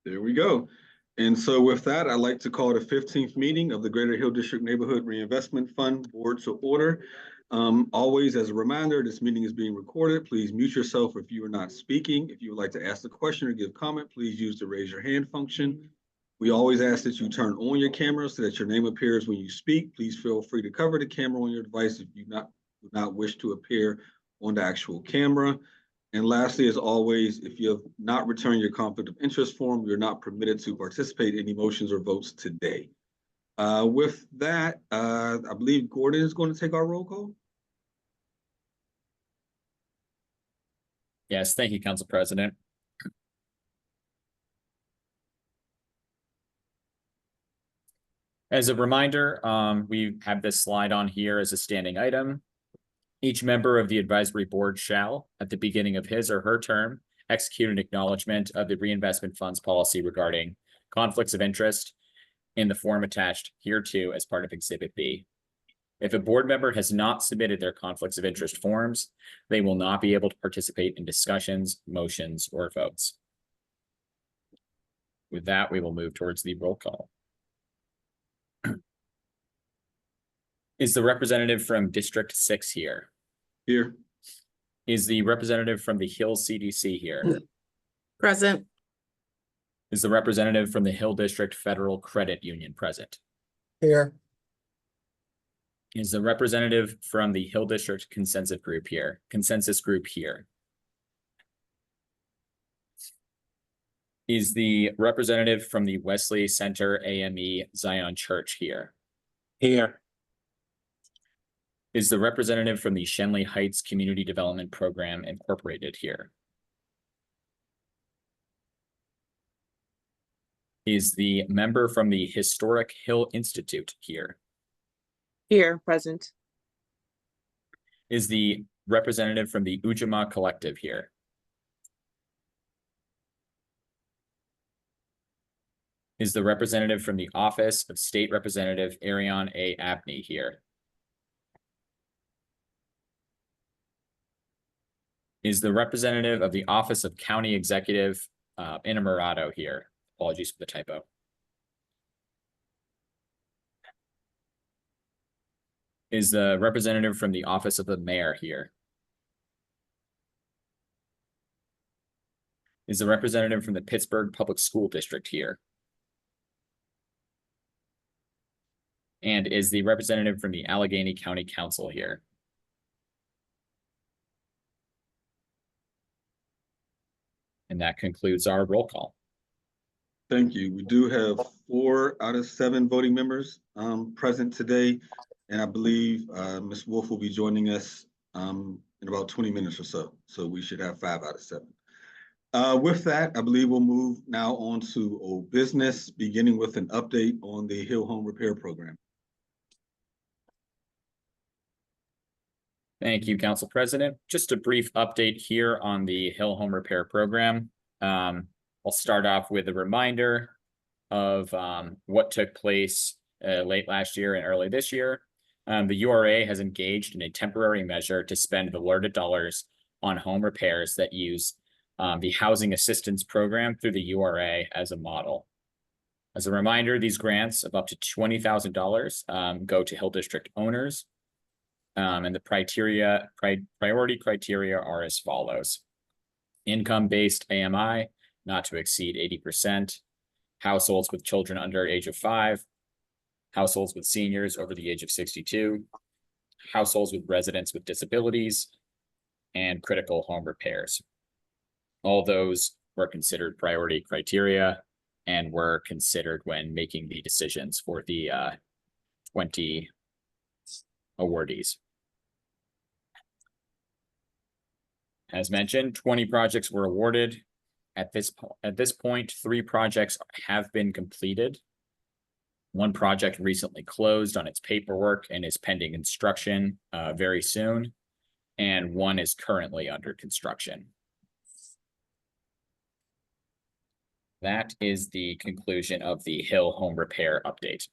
There we go. And so with that, I'd like to call the 15th meeting of the Greater Hill District Neighborhood Reinvestment Fund Board to order. Always as a reminder, this meeting is being recorded. Please mute yourself if you are not speaking. If you would like to ask a question or give comment, please use the raise your hand function. We always ask that you turn on your camera so that your name appears when you speak. Please feel free to cover the camera on your device if you do not wish to appear on the actual camera. And lastly, as always, if you have not returned your conflict of interest form, you're not permitted to participate in any motions or votes today. With that, I believe Gordon is going to take our roll call. Yes, thank you, Council President. As a reminder, we have this slide on here as a standing item. Each member of the advisory board shall, at the beginning of his or her term, execute an acknowledgement of the reinvestment funds policy regarding conflicts of interest in the form attached hereto as part of Exhibit B. If a board member has not submitted their conflicts of interest forms, they will not be able to participate in discussions, motions, or votes. With that, we will move towards the roll call. Is the representative from District 6 here? Here. Is the representative from the Hill CDC here? Present. Is the representative from the Hill District Federal Credit Union present? Here. Is the representative from the Hill District Consensus Group here? Is the representative from the Wesley Center AME Zion Church here? Here. Is the representative from the Shenley Heights Community Development Program Incorporated here? Is the member from the Historic Hill Institute here? Here, present. Is the representative from the Ujamaa Collective here? Is the representative from the Office of State Representative Ariane A. Abney here? Is the representative of the Office of County Executive Inamorado here? Apologies for the typo. Is the representative from the Office of the Mayor here? Is the representative from the Pittsburgh Public School District here? And is the representative from the Allegheny County Council here? And that concludes our roll call. Thank you. We do have 4 out of 7 voting members present today. And I believe Ms. Wolf will be joining us in about 20 minutes or so. So we should have 5 out of 7. With that, I believe we'll move now on to old business, beginning with an update on the Hill Home Repair Program. Thank you, Council President. Just a brief update here on the Hill Home Repair Program. I'll start off with a reminder of what took place late last year and early this year. The URA has engaged in a temporary measure to spend alerted dollars on home repairs that use the Housing Assistance Program through the URA as a model. As a reminder, these grants of up to $20,000 go to Hill District owners. And the priority criteria are as follows: income-based AMI, not to exceed 80%, households with children under age of 5, households with seniors over the age of 62, households with residents with disabilities, and critical home repairs. All those were considered priority criteria and were considered when making the decisions for the 20 awardees. As mentioned, 20 projects were awarded. At this point, 3 projects have been completed. 1 project recently closed on its paperwork and is pending construction very soon, and 1 is currently under construction. That is the conclusion of the Hill Home Repair update.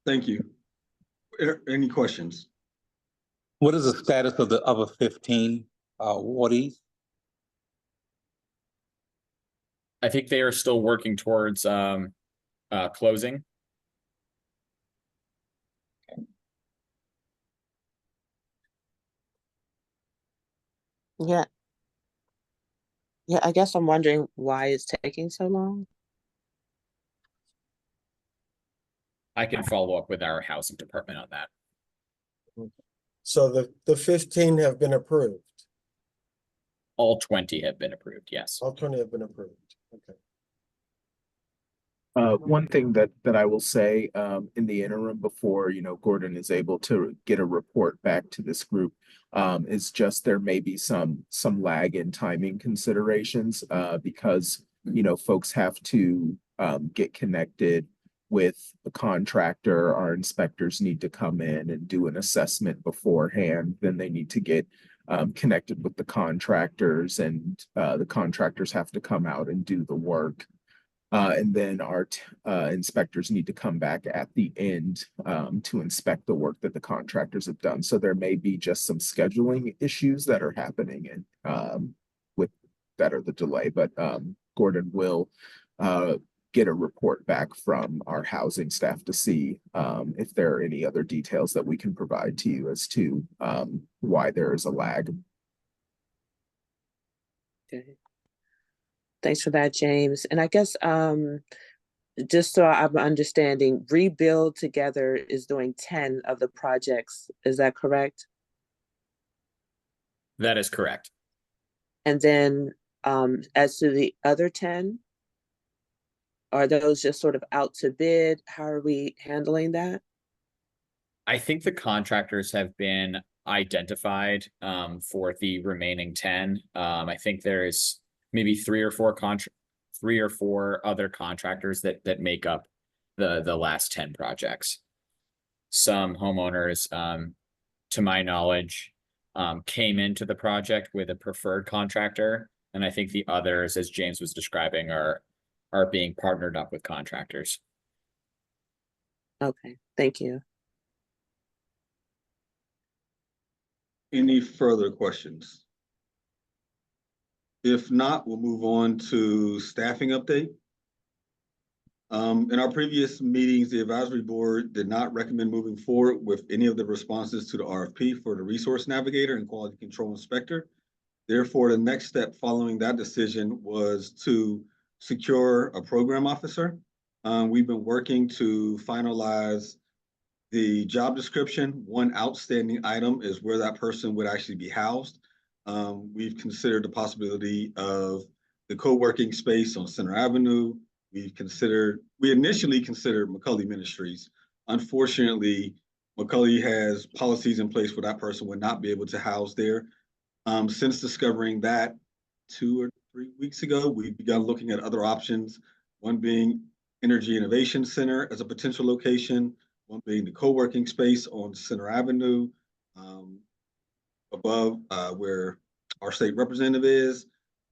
Thank you. Any questions? What is the status of the other 15 awardees? I think they are still working towards closing. Yeah. Yeah, I guess I'm wondering why it's taking so long. I can follow up with our housing department on that. So the 15 have been approved. All 20 have been approved, yes. All 20 have been approved. Okay. One thing that I will say, in the interim before, Gordon is able to get a report back to this group, is just there may be some lag in timing considerations, because, folks have to, get connected with the contractor. Our inspectors need to come in and do an assessment beforehand. Then they need to get, connected with the contractors, and, the contractors have to come out and do the work. And then our inspectors need to come back at the end, to inspect the work that the contractors have done. So there may be just some scheduling issues that are happening, and with that are the delay. But Gordon will get a report back from our housing staff to see if there are any other details that we can provide to you as to why there is a lag. Okay. Thanks for that, James. And I guess just so I'm understanding, Rebuild Together is doing 10 of the projects. Is that correct? That is correct. And then as to the other 10, are those just sort of out to bid? How are we handling that? I think the contractors have been identified for the remaining 10. I think there's maybe three or four other contractors that make up the last 10 projects. Some homeowners, to my knowledge, came into the project with a preferred contractor, and I think the others, as James was describing, are being partnered up with contractors. Okay, thank you. Any further questions? If not, we'll move on to staffing update. In our previous meetings, the advisory board did not recommend moving forward with any of the responses to the RFP for the resource navigator and quality control inspector. Therefore, the next step following that decision was to secure a program officer. We've been working to finalize the job description. One outstanding item is where that person would actually be housed. We've considered the possibility of the co-working space on Center Avenue. We initially considered McCully Ministries. Unfortunately, McCully has policies in place where that person would not be able to house there. Since discovering that 2 or 3 weeks ago, we've begun looking at other options, one being Energy Innovation Center as a potential location, one being the co-working space on Center Avenue, above where our state representative is,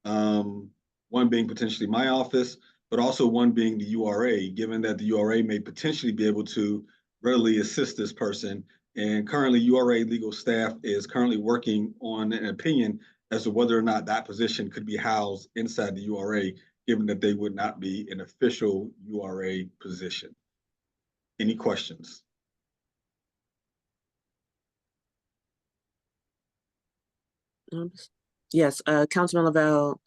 one being potentially my office, but also one being the URA, given that the URA may potentially be able to readily assist this person. And currently URA legal staff is currently working on an opinion as to whether or not that position could be housed inside the URA, given that they would not be an official URA position. Any questions? Yes, Councilman Lavelle,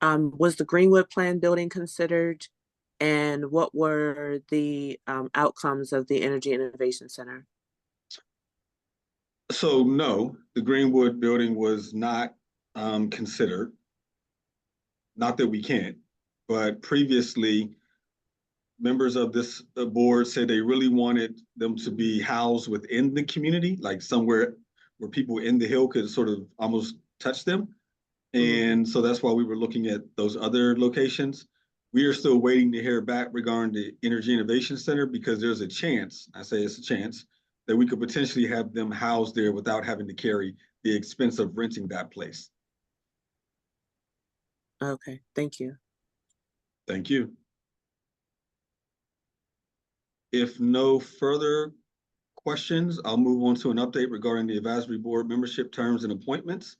was the Greenwood Plan building considered? And what were the outcomes of the Energy Innovation Center? So no, the Greenwood building was not considered. Not that we can't, but previously members of this board said they really wanted them to be housed within the community, like somewhere where people in the Hill could sort of almost touch them. And so that's why we were looking at those other locations. We are still waiting to hear back regarding the Energy Innovation Center, because there's a chance, I say it's a chance, that we could potentially have them housed there without having to carry the expense of renting that place. Okay, thank you. Thank you. If no further questions, I'll move on to an update regarding the advisory board membership terms and appointments.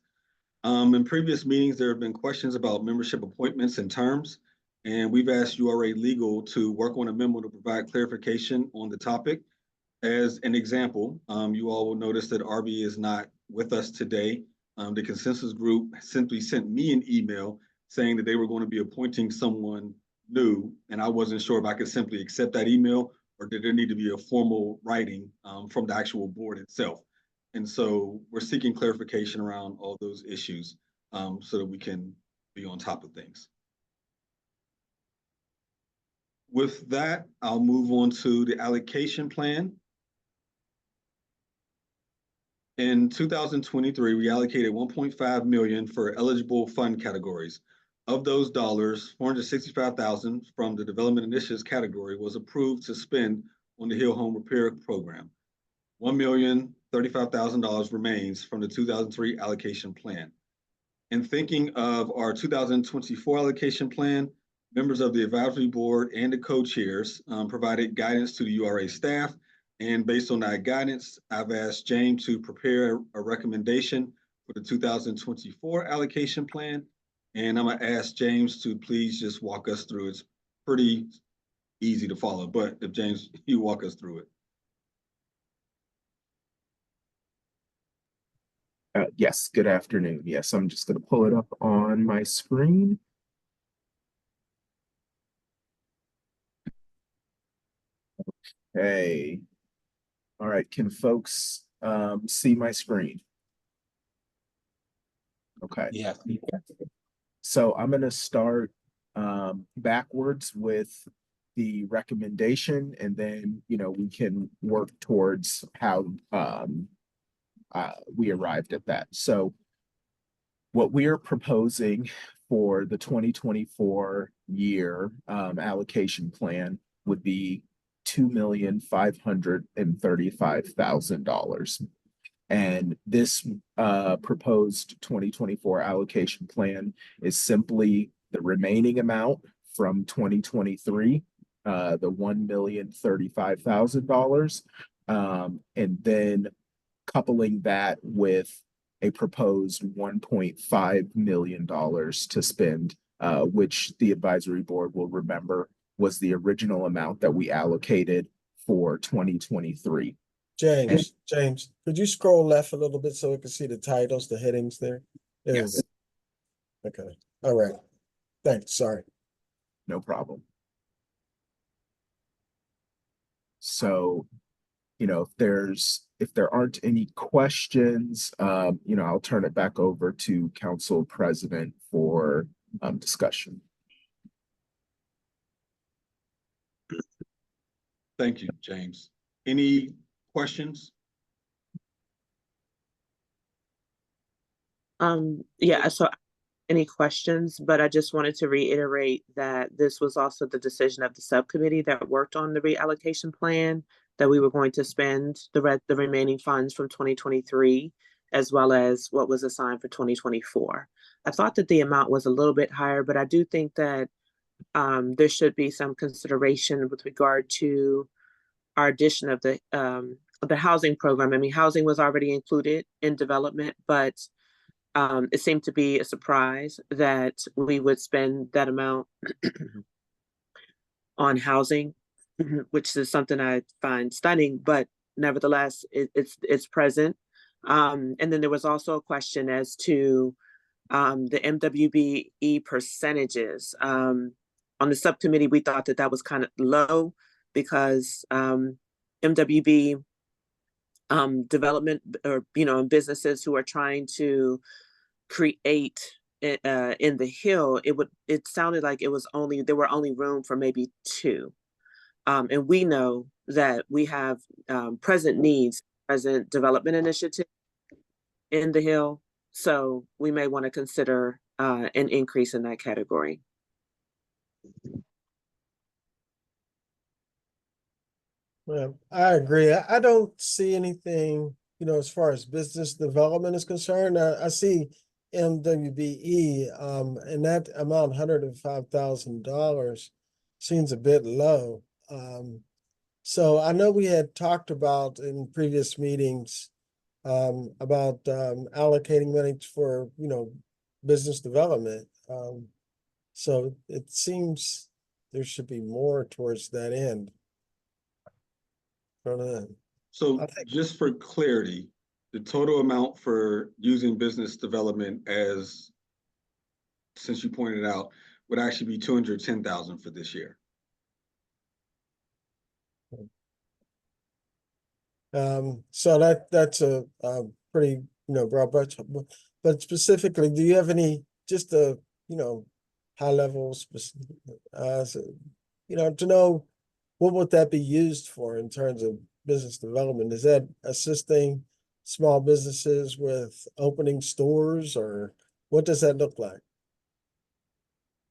In previous meetings, there have been questions about membership appointments and terms. And we've asked URA Legal to work on a memo to provide clarification on the topic. As an example, you all will notice that RB is not with us today. The consensus group simply sent me an email saying that they were going to be appointing someone new, and I wasn't sure if I could simply accept that email or did there need to be a formal writing from the actual board itself. And so we're seeking clarification around all those issues so that we can be on top of things. With that, I'll move on to the allocation plan. In 2023, we allocated 1.5 million for eligible fund categories. Of those dollars, 465,000 from the development initiatives category was approved to spend on the Hill Home Repair Program. $1,035,000 remains from the 2003 allocation plan. In thinking of our 2024 allocation plan, members of the advisory board and the co-chairs provided guidance to the URA staff. And based on that guidance, I've asked James to prepare a recommendation for the 2024 allocation plan. And I'm gonna ask James to please just walk us through. It's pretty easy to follow, but if James, you walk us through it. Yes, good afternoon. Yes, I'm just going to pull it up on my screen. Okay. All right, can folks see my screen? Okay. Yeah. So I'm going to start backwards with the recommendation, and then, you know, we can work towards how we arrived at that. So what we are proposing for the 2024 year allocation plan would be $2,535,000. And this proposed 2024 allocation plan is simply the remaining amount from 2023, the $1,035,000, and then coupling that with a proposed $1.5 million to spend, which the advisory board will remember was the original amount that we allocated for 2023. James, could you scroll left a little bit so we can see the titles, the headings there? There we Yes. go. Okay, all right. Thanks, sorry. No problem. So, you know, if there aren't any questions, you know, I'll turn it back over to Council President for discussion. Thank you, James. Any questions? Yeah, so any questions, but I just wanted to reiterate that this was also the decision of the subcommittee that worked on the reallocation plan, that we were going to spend the remaining funds from 2023, as well as what was assigned for 2024. I thought that the amount was a little bit higher, but I do think that there should be some consideration with regard to our addition of the housing program. I mean, housing was already included in development, but it seemed to be a surprise that we would spend that amount on housing, which is something I find stunning, but nevertheless, it's present. And then there was also a question as to the MWBE percentages. On the subcommittee, we thought that that was kind of low because MWB development, or, you know, businesses who are trying to create in the Hill, it sounded like there were only room for maybe 2. And we know that we have present development initiative in the Hill. So we may want to consider an increase in that category. Well, I agree. I don't see anything, you know, as far as business development is concerned. I see MWBE, and that amount, $105,000, seems a bit low. So I know we had talked about in previous meetings about allocating money for, you know, business development. So it seems there should be more towards that end. Don't know. So I think- just for clarity, the total amount for using business development as, since you pointed out, would actually be 210,000 for this year. So that's a pretty, broad budget, but specifically, do you have any, just a, high level, to know what would that be used for in terms of business development? Is that assisting small businesses with opening stores, or what does that look like?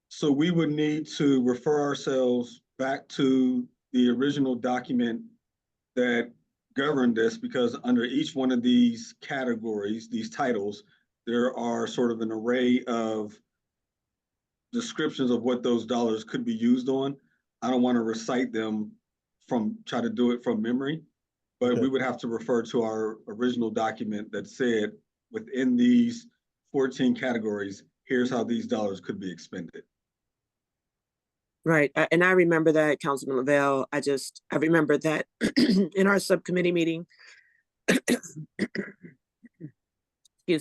So we would need to refer ourselves back to the original document that governed this, because under each one of these categories, these titles, there are sort of an array of descriptions of what those dollars could be used on. I don't want to recite them try to do it from memory, but Okay. we would have to refer to our original document that said within these 14 categories, here's how these dollars could be expended. Right, and I remember that, Councilman Lavelle. I remember that in our subcommittee meeting, excuse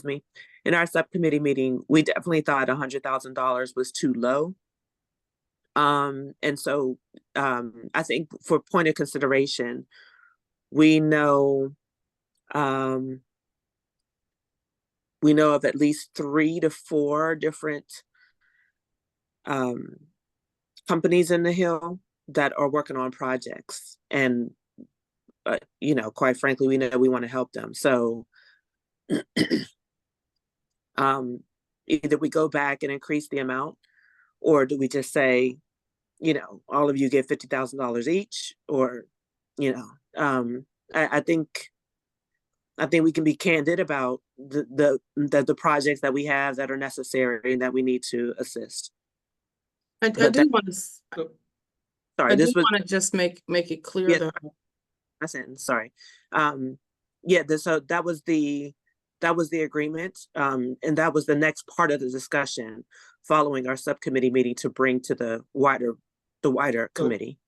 me, in our subcommittee meeting, we definitely thought $100,000 was too low. And so I think for point of consideration, we know of at least 3 to 4 different companies in the Hill that are working on projects, and quite frankly, we know we want to help them. So either we go back and increase the amount, or do we just say, all of you get $50,000 each, or, I think we can be candid about the projects that we have that are necessary and that we need to assist. I But do want to, So, Sorry, I do this was want to just make it clear Yeah. though. my sentence. Sorry. So that was the agreement, and that was the next part of the discussion following our subcommittee meeting to bring to the wider committee.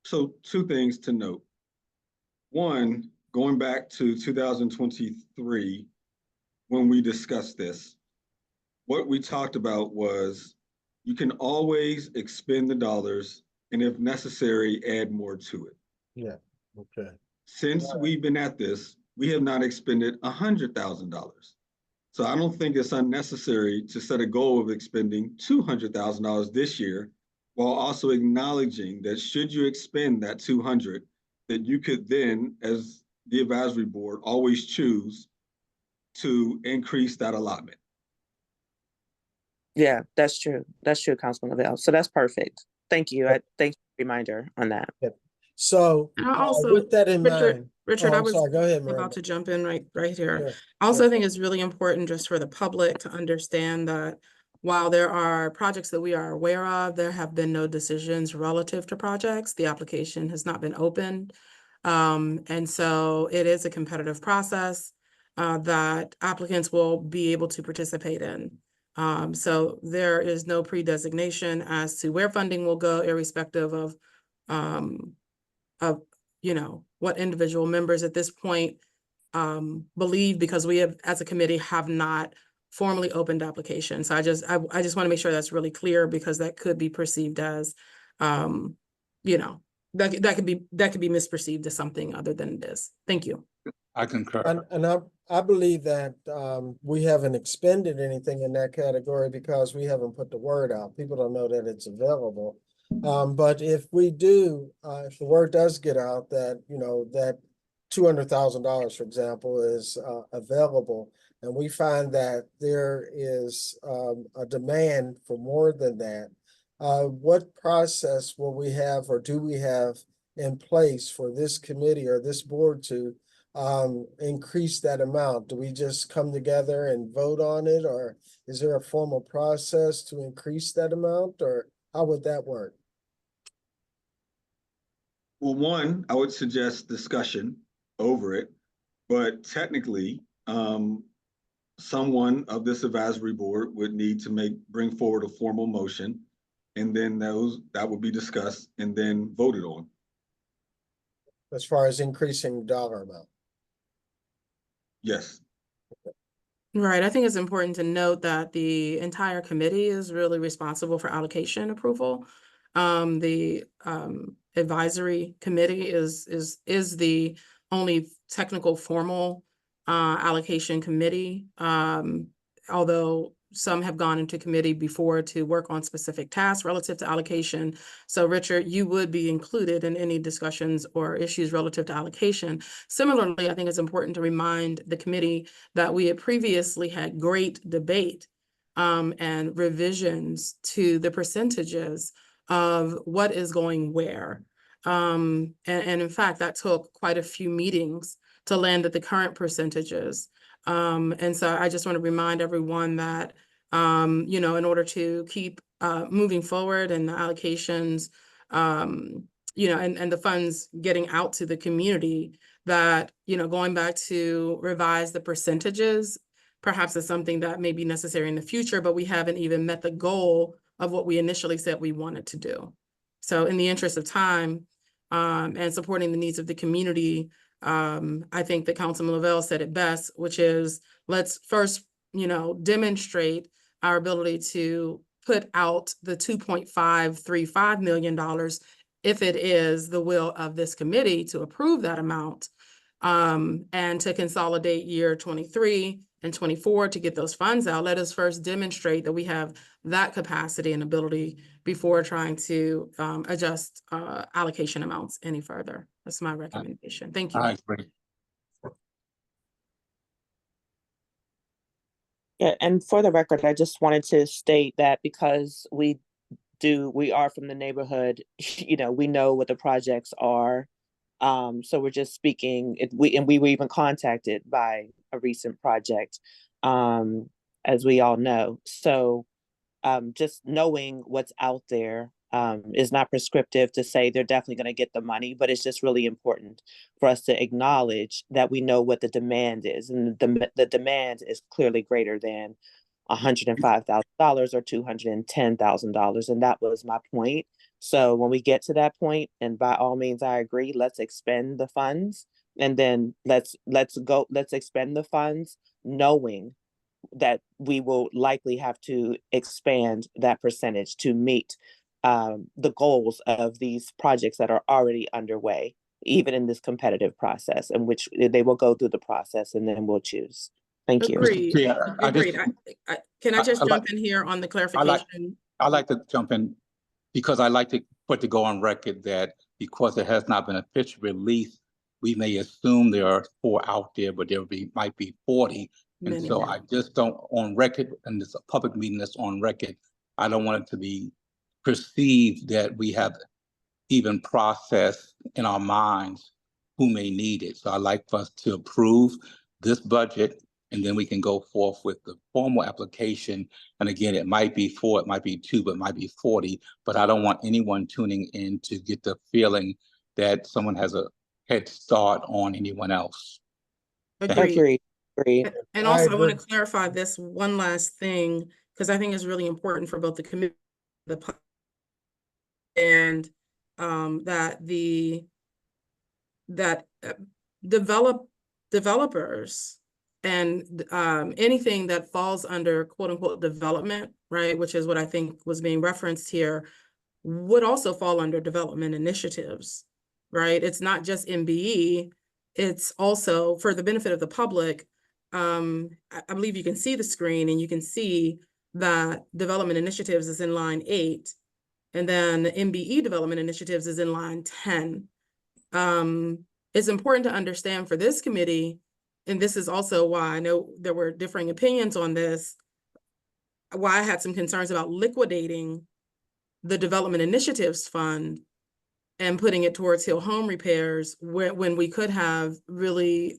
So 2 things to note. One, going back to 2023, when we discussed this, what we talked about was you can always expend the dollars, and if necessary, add more to it. Yeah, okay. Since we've been at this, we have not expended $100,000. So I don't think it's unnecessary to set a goal of expending $200,000 this year, while also acknowledging that should you expend that 200, that you could then, as the advisory board, always choose to increase that allotment. Yeah, that's true. That's true, Councilman Lavelle. So that's perfect. Thank you. Thank you for the reminder on that. So And I also, with that in Richard, mind. Richard, Oh, I I'm was sorry, go ahead, about Miranda. to jump in right here. Sure, I also sure. think it's really important just for the public to understand that while there are projects that we are aware of, there have been no decisions relative to projects. The application has not been opened. And so it is a competitive process that applicants will be able to participate in. So there is no pre-designation as to where funding will go, irrespective of what individual members at this point believe, because we have, as a committee, have not formally opened applications. So I just want to make sure that's really clear, because that could be perceived as, that could be misperceived as something other than it is. Thank you. I concur. And I believe that we haven't expended anything in that category because we haven't put the word out. People don't know that it's available. But if we do, if the word does get out that, that $200,000, for example, is available, and we find that there is a demand for more than that, what process will we have, or do we have in place for this committee or this board to increase that amount? Do we just come together and vote on it, or is there a formal process to increase that amount, or how would that work? Well, one, I would suggest discussion over it, but technically, someone of this advisory board would need to bring forward a formal motion and then that will be discussed and then voted on. As far as increasing dollar amount. Yes. Right, I think it's important to note that the entire committee is really responsible for allocation approval. The advisory committee is the only technical formal allocation committee. Although some have gone into committee before to work on specific tasks relative to allocation. So Richard, you would be included in any discussions or issues relative to allocation. Similarly, I think it's important to remind the committee that we had previously had great debate and revisions to the percentages of what is going where. And in fact, that took quite a few meetings to land at the current percentages. And so I just want to remind everyone that, you know, in order to keep moving forward and the allocations, you know, and the funds getting out to the community, that, you know, going back to revise the percentages, perhaps is something that may be necessary in the future, but we haven't even met the goal of what we initially said we wanted to do. So in the interest of time and supporting the needs of the community, I think that Councilman Lavelle said it best, which is let's first, you know, demonstrate our ability to put out the $2.535 million if it is the will of this committee to approve that amount, and to consolidate year 23 and 24 to get those funds out. Let us first demonstrate that we have that capacity and ability before trying to adjust allocation amounts any further. That's my recommendation. Thank you. I agree. Yeah, and for the record, I just wanted to state that because we are from the neighborhood, you know, we know what the projects are. So we're just speaking, we were even contacted by a recent project, as we all know. So just knowing what's out there is not prescriptive to say they're definitely going to get the money, but it's just really important for us to acknowledge that we know what the demand is, and the demand is clearly greater than $105,000 or $210,000, and that was my point. So when we get to that point, and by all means, I agree, let's expend the funds, and then let's expend the funds knowing that we will likely have to expand that percentage to meet the goals of these projects that are already underway, even in this competitive process, in which they will go through the process and then we'll choose. Thank you. Agreed. Yeah, Agreed. Can I just I jump like- in here on the clarification? I like to jump in because I like to go on record that because it has not been officially released, we may assume there are 4 out there, but might be 40. And Many so more. I just don't, on record, and it's a public meeting that's on record, I don't want it to be perceived that we have even processed in our minds who may need it. So I like for us to approve this budget, and then we can go forth with the formal application. And again, it might be 4, it might be 2, but it might be 40. But I don't want anyone tuning in to get the feeling that someone has a head start on anyone else. Agreed. Agreed. And I also, I want to agree. clarify this one last thing, because I think it's really important for both the committee, and that developers and anything that falls under quote unquote development, right, which is what I think was being referenced here, would also fall under development initiatives, right? It's not just MBE, it's also for the benefit of the public. I believe you can see the screen and you can see that development initiatives is in line 8, and then the MBE development initiatives is in line 10. It's important to understand for this committee, and this is also why I know there were differing opinions on this, why I had some concerns about liquidating the development initiatives fund and putting it towards Hill home repairs, when we could have really,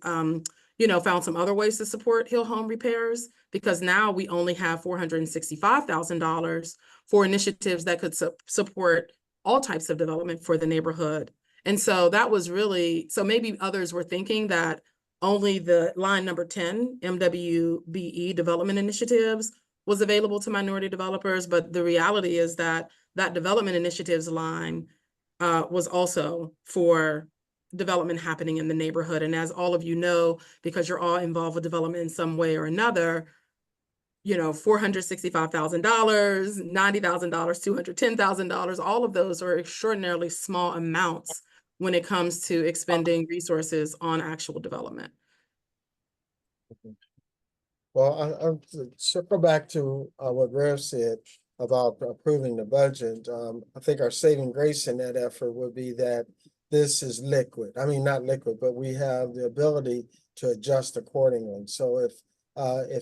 you know, found some other ways to support Hill home repairs, because now we only have $465,000 for initiatives that could support all types of development for the neighborhood. And so that was really, so maybe others were thinking that only the line number 10, MWBE development initiatives, was available to minority developers, but the reality is that that development initiatives line was also for development happening in the neighborhood. And as all of you know, because you're all involved with development in some way or another, you know, $465,000, $90,000, $210,000, all of those are extraordinarily small amounts when it comes to expending resources on actual development. Well, I'll circle back to what Rev said about approving the budget. I think our saving grace in that effort would be that this is liquid. I mean, not liquid, but we have the ability to adjust accordingly. So if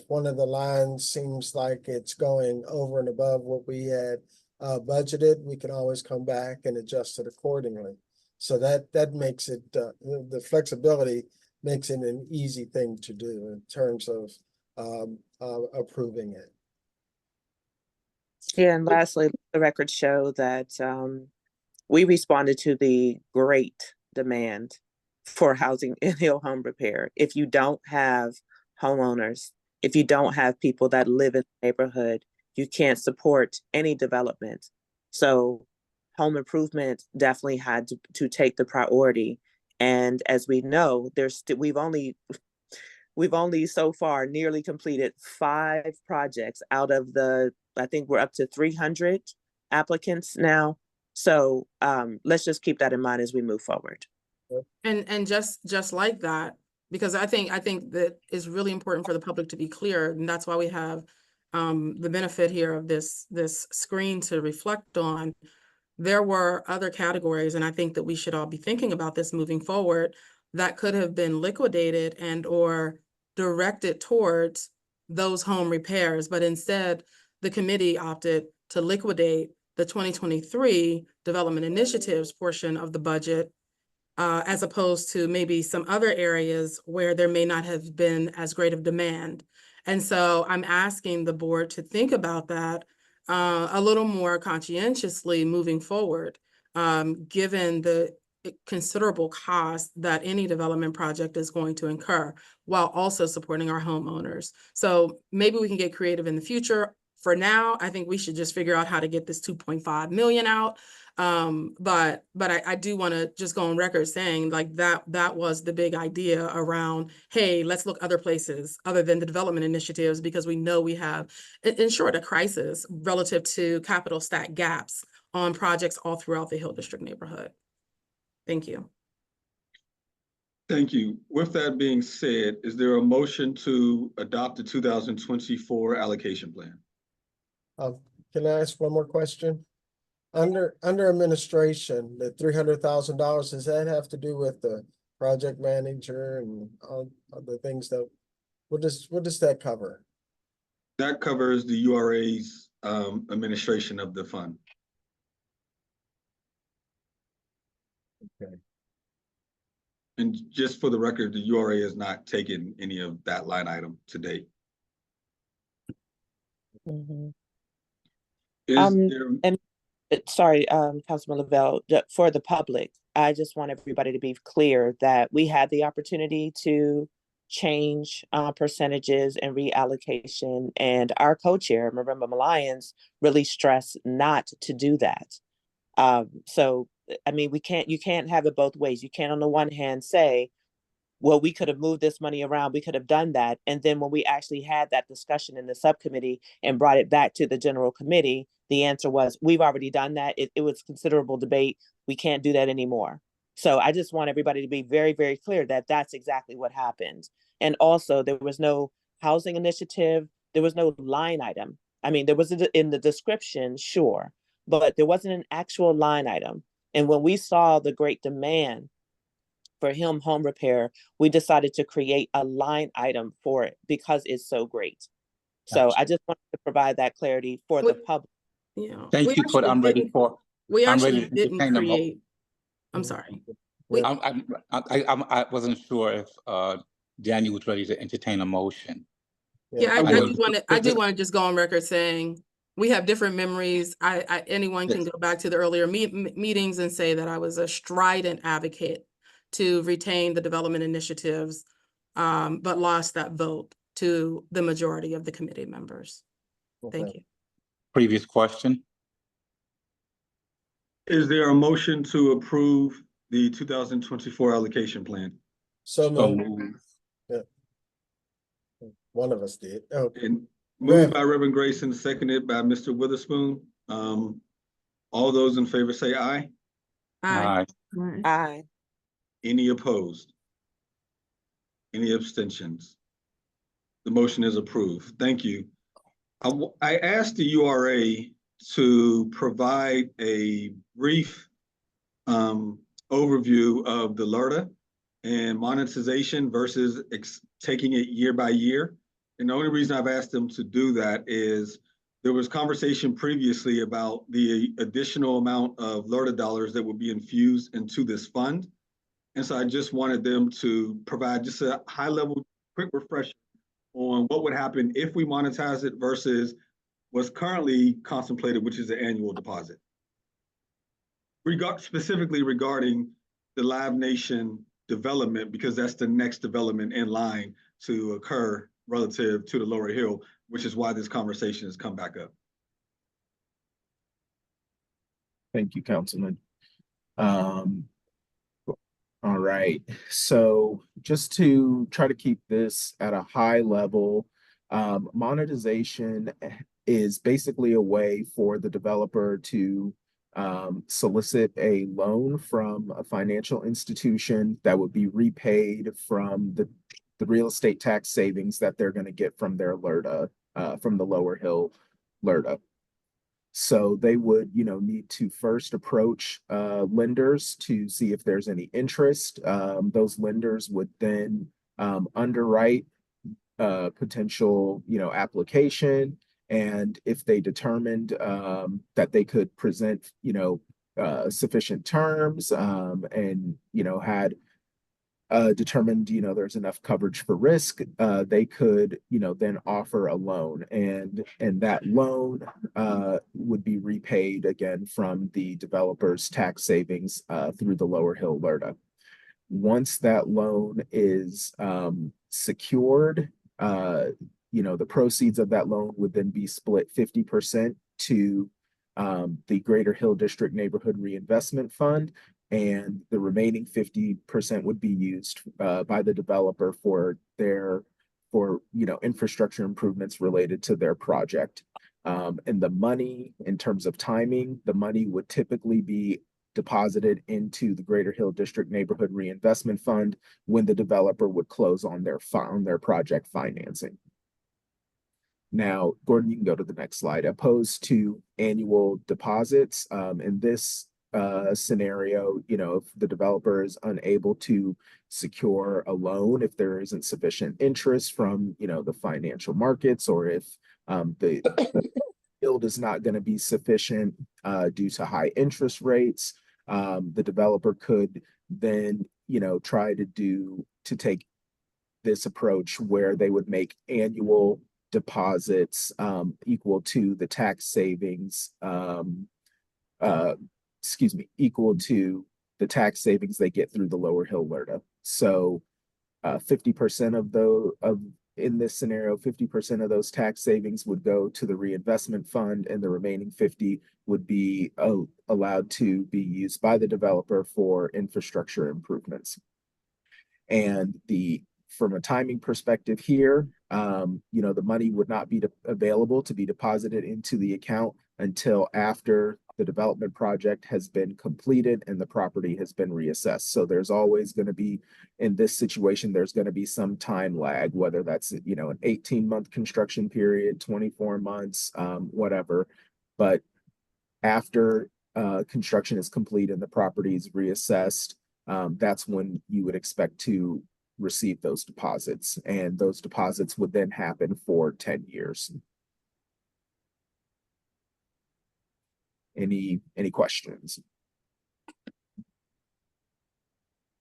one of the lines seems like it's going over and above what we had budgeted, we can always come back and adjust it accordingly. So that makes it, the flexibility makes it an easy thing to do in terms of approving it. Yeah, and lastly, the records show that we responded to the great demand for housing in Hill home repair. If you don't have homeowners, if you don't have people that live in the neighborhood, you can't support any development. So home improvement definitely had to take the priority. And as we know, we've only so far nearly completed 5 projects out of I think we're up to 300 applicants now. So let's just keep that in mind as we move forward. And just like that, because I think that is really important for the public to be clear, and that's why we have the benefit here of this screen to reflect on. There were other categories, and I think that we should all be thinking about this moving forward, that could have been liquidated and or directed towards those home repairs, but instead the committee opted to liquidate the 2023 development initiatives portion of the budget, as opposed to maybe some other areas where there may not have been as great of demand. And so I'm asking the board to think about that a little more conscientiously moving forward, given the considerable cost that any development project is going to incur, while also supporting our homeowners. So maybe we can get creative in the future. For now, I think we should just figure out how to get this 2.5 million out. But I do want to just go on record saying like that was the big idea around, hey, let's look other places other than the development initiatives, because we know we have, in short, a crisis relative to capital stack gaps on projects all throughout the Hill District neighborhood. Thank you. Thank you. With that being said, is there a motion to adopt the 2024 allocation plan? Can I ask one more question? Under administration, the $300,000, does that have to do with the project manager and all the things that, what does that cover? That covers the URA's administration of the fund. Okay. And just for the record, the URA has not taken any of that line item to date. Mm-hmm. Is there... And sorry, Councilman Lavelle, for the public, I just want everybody to be clear that we had the opportunity to change percentages and reallocation, and our co-chair, Marimba Lyons, really stressed not to do that. So, I mean, you can't have it both ways. You can't on the one hand say, well, we could have moved this money around, we could have done that. And then when we actually had that discussion in the subcommittee and brought it back to the general committee, the answer was, we've already done that. It was considerable debate. We can't do that anymore. So I just want everybody to be very, very clear that that's exactly what happened. And also there was no housing initiative. There was no line item. I mean, there was in the description, sure, but there wasn't an actual line item. And when we saw the great demand for home repair, we decided to create a line item for it because it's so great. So I just wanted to provide that clarity for the public. Yeah. Thank you, but I'm ready for. We I'm actually ready to didn't entertain a create. I'm sorry. I wasn't sure if Daniel was ready to entertain a motion. Yeah, I I was. do want to just go on record saying we have different memories. Anyone can go back to the earlier meetings and say that I was a strident advocate to retain the development initiatives, but lost that vote to the majority of the committee members. Thank you. Previous question. Is there a motion to approve the 2024 allocation plan? So So moved. moved. One of us did. Okay. And Go ahead. moved by Reverend Grayson, seconded by Mr. Witherspoon. All those in favor say aye. Aye. Aye. Any opposed? Any abstentions? The motion is approved. Thank you. I asked the URA to provide a brief overview of the LRTA and monetization versus taking it year by year. And the only reason I've asked them to do that is there was conversation previously about the additional amount of LRTA dollars that will be infused into this fund. And so I just wanted them to provide just a high level, quick refresher on what would happen if we monetize it versus what's currently contemplated, which is the annual deposit. Specifically regarding the Live Nation development, because that's the next development in line to occur relative to the Lower Hill, which is why this conversation has come back up. Thank you, Councilman. All right, so just to try to keep this at a high level, monetization is basically a way for the developer to solicit a loan from a financial institution that would be repaid from the real estate tax savings that they're going to get from their LRTA, from the Lower Hill LRTA. So they would, need to first approach lenders to see if there's any interest. Those lenders would then underwrite potential, application. And if they determined that they could present, sufficient terms and, had determined, there's enough coverage for risk, they could, then offer a loan, and that loan would be repaid again from the developer's tax savings through the Lower Hill LRTA. Once that loan is secured, the proceeds of that loan would then be split 50% to the Greater Hill District Neighborhood Reinvestment Fund, and the remaining 50% would be used by the developer for infrastructure improvements related to their project. And the money, in terms of timing, the money would typically be deposited into the Greater Hill District Neighborhood Reinvestment Fund when the developer would close on their project financing. Now, Gordon, you can go to the next slide. Opposed to annual deposits, in this scenario, if the developer is unable to secure a loan, if there isn't sufficient interest from, the financial markets, or if the yield is not going to be sufficient due to high interest rates, the developer could then, try to take this approach where they would make annual deposits equal to the tax savings, equal to the tax savings they get through the Lower Hill LRTA. So 50% in this scenario, 50% of those tax savings would go to the reinvestment fund, and the remaining 50 would be allowed to be used by the developer for infrastructure improvements. And from a timing perspective here, the money would not be available to be deposited into the account until after the development project has been completed and the property has been reassessed. So there's always going to be, in this situation, there's going to be some time lag, whether that's, an 18-month construction period, 24 months, whatever. But after construction is complete and the property is reassessed, that's when you would expect to receive those deposits. And those deposits would then happen for 10 years. Any questions?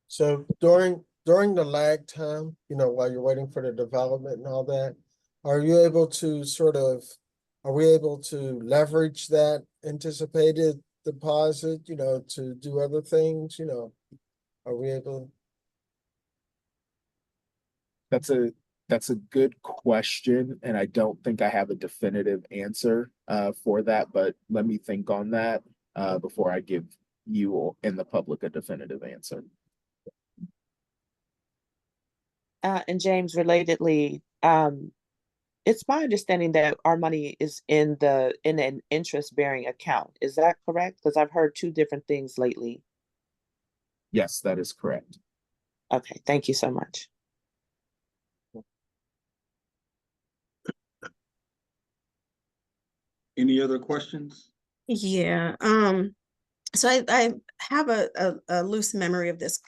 So during the lag time, while you're waiting for the development and all that, are we able to leverage that anticipated deposit, to do other things, are we able? That's a good question, and I don't think I have a definitive answer for that, but let me think on that. before I give you and the public a definitive answer. And James, relatedly, it's my understanding that our money is in an interest-bearing account. Is that correct? Because I've heard two different things lately. Yes, that is correct. Okay, thank you so much. Any other questions? Yeah, so I have a loose memory of this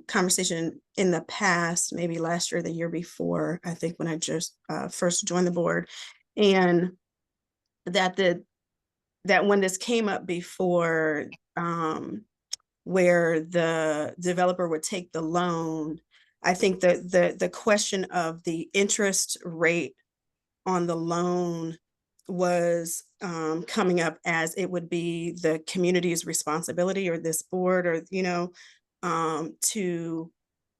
conversation in the past, maybe last year, the year before, I think when I just first joined the board. And that when this came up before, where the developer would take the loan, I think the question of the interest rate on the loan was coming up as it would be the community's responsibility, or this board, or to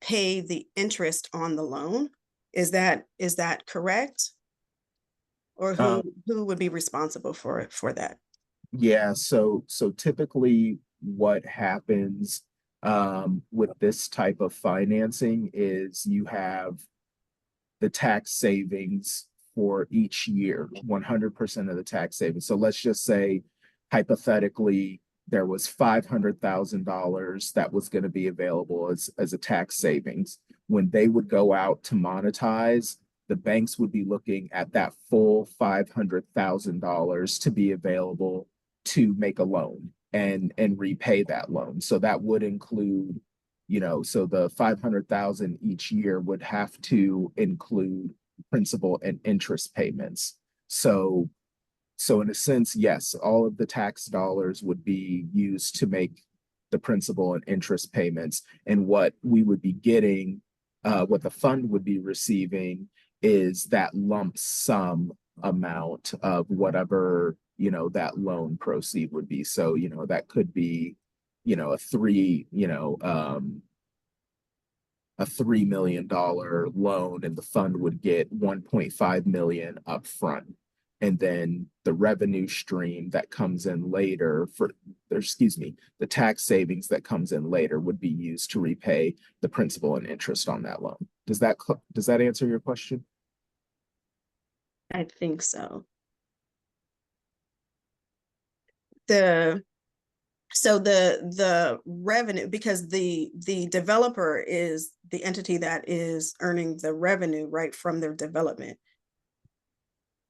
pay the interest on the loan. Is that correct? Or who would be responsible for that? Yeah, so typically what happens with this type of financing is you have the tax savings for each year, 100% of the tax savings. So let's just say, hypothetically, there was $500,000 that was going to be available as a tax savings. When they would go out to monetize, the banks would be looking at that full $500,000 to be available to make a loan and repay that loan. So that would include, so the 500,000 each year would have to include principal and interest payments. So in a sense, yes, all of the tax dollars would be used to make the principal and interest payments. And what we would be getting, what the fund would be receiving, is that lump sum amount of whatever, that loan proceed would be. So, that could be, a $3 million loan, and the fund would get 1.5 million up front. And then the revenue stream that comes in later the tax savings that comes in later would be used to repay the principal and interest on that loan. Does that answer your question? I think so. The revenue, because the developer is the entity that is earning the revenue, right, from their development.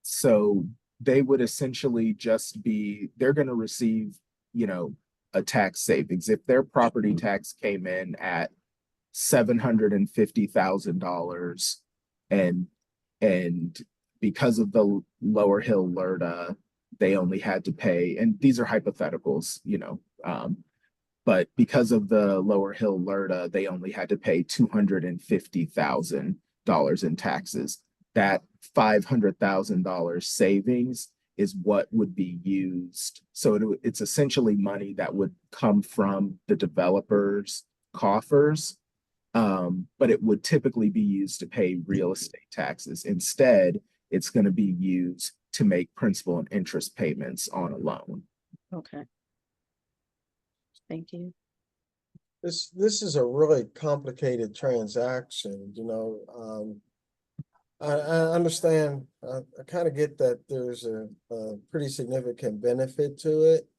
So they would essentially they're going to receive, a tax savings. If their property tax came in at $750,000, and because of the Lower Hill LRTA, they only had to pay, and these are hypotheticals, but because of the Lower Hill LRTA, they only had to pay $250,000 in taxes. That $500,000 savings is what would be used. So it's essentially money that would come from the developer's coffers, but it would typically be used to pay real estate taxes. Instead, it's going to be used to make principal and interest payments on a loan. Okay. Thank you. This is a really complicated transaction, I understand, I kind of get that there's a pretty significant benefit to it.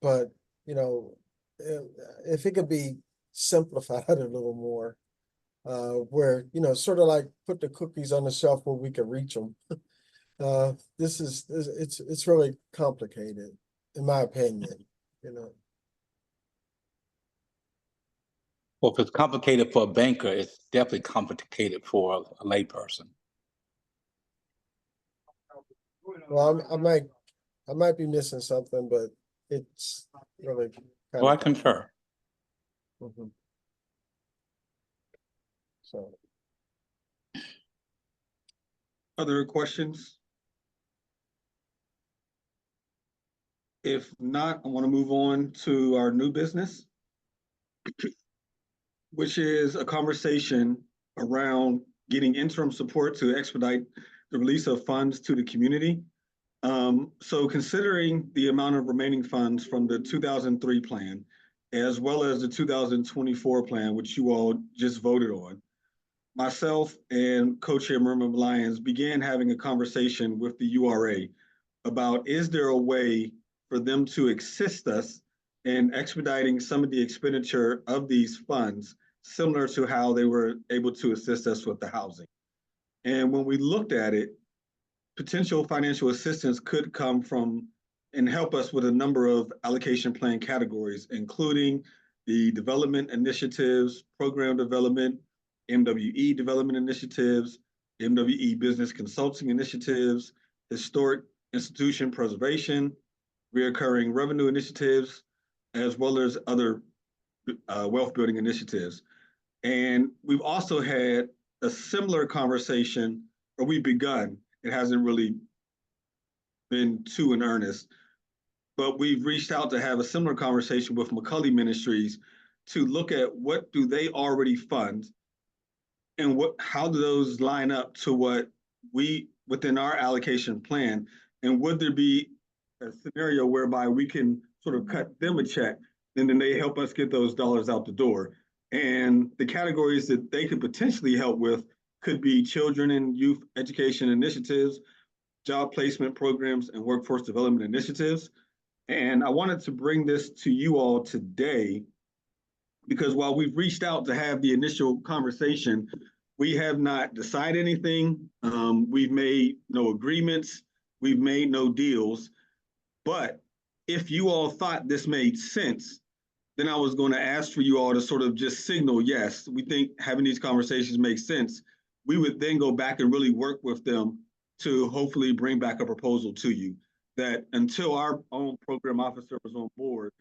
But, if it could be simplified a little more, where, sort of like put the cookies on the shelf where we can reach them. It's really complicated, in my opinion, Well, if it's complicated for a banker, it's definitely complicated for a layperson. Well, I might be missing something, but it's really Well, I concur. Mhm. So, Other questions? If not, I want to move on to our new business, which is a conversation around getting interim support to expedite the release of funds to the community. So considering the amount of remaining funds from the 2003 plan, as well as the 2024 plan, which you all just voted on, myself and co-chair Murma Lyons began having a conversation with the URA about, is there a way for them to assist us in expediting some of the expenditure of these funds, similar to how they were able to assist us with the housing. And when we looked at it, potential financial assistance could come from and help us with a number of allocation plan categories, including the development initiatives, program development, MWE development initiatives, MWE business consulting initiatives, historic institution preservation, reoccurring revenue initiatives, as well as other wealth building initiatives. And we've also had a similar conversation, or we've begun, it hasn't really been too in earnest, but we've reached out to have a similar conversation with McCulley Ministries to look at what do they already fund and how do those line up to what we within our allocation plan, and would there be a scenario whereby we can sort of cut them a check and then they help us get those dollars out the door. And the categories that they could potentially help with could be children and youth education initiatives, job placement programs, and workforce development initiatives. And I wanted to bring this to you all today because while we've reached out to have the initial conversation, we have not decided anything. We've made no agreements. We've made no deals. But if you all thought this made sense, then I was going to ask for you all to sort of just signal, yes, we think having these conversations makes sense. We would then go back and really work with them to hopefully bring back a proposal to you that until our own program officer was on board,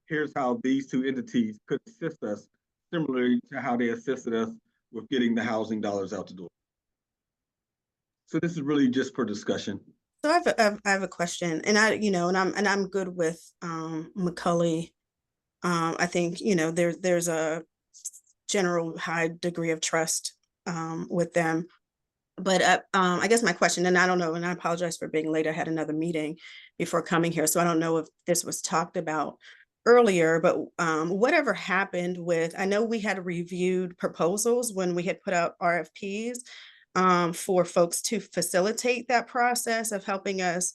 here's how these two entities could assist us, similarly to how they assisted us with getting the housing dollars out the door. So this is really just for discussion. So I have a question, and I'm good with McCulley. I think there's a general high degree of trust with them. But I guess my question, and I don't know, and I apologize for being late. I had another meeting before coming here, so I don't know if this was talked about earlier, but whatever happened with, I know we had reviewed proposals when we had put out RFPs for folks to facilitate that process of helping us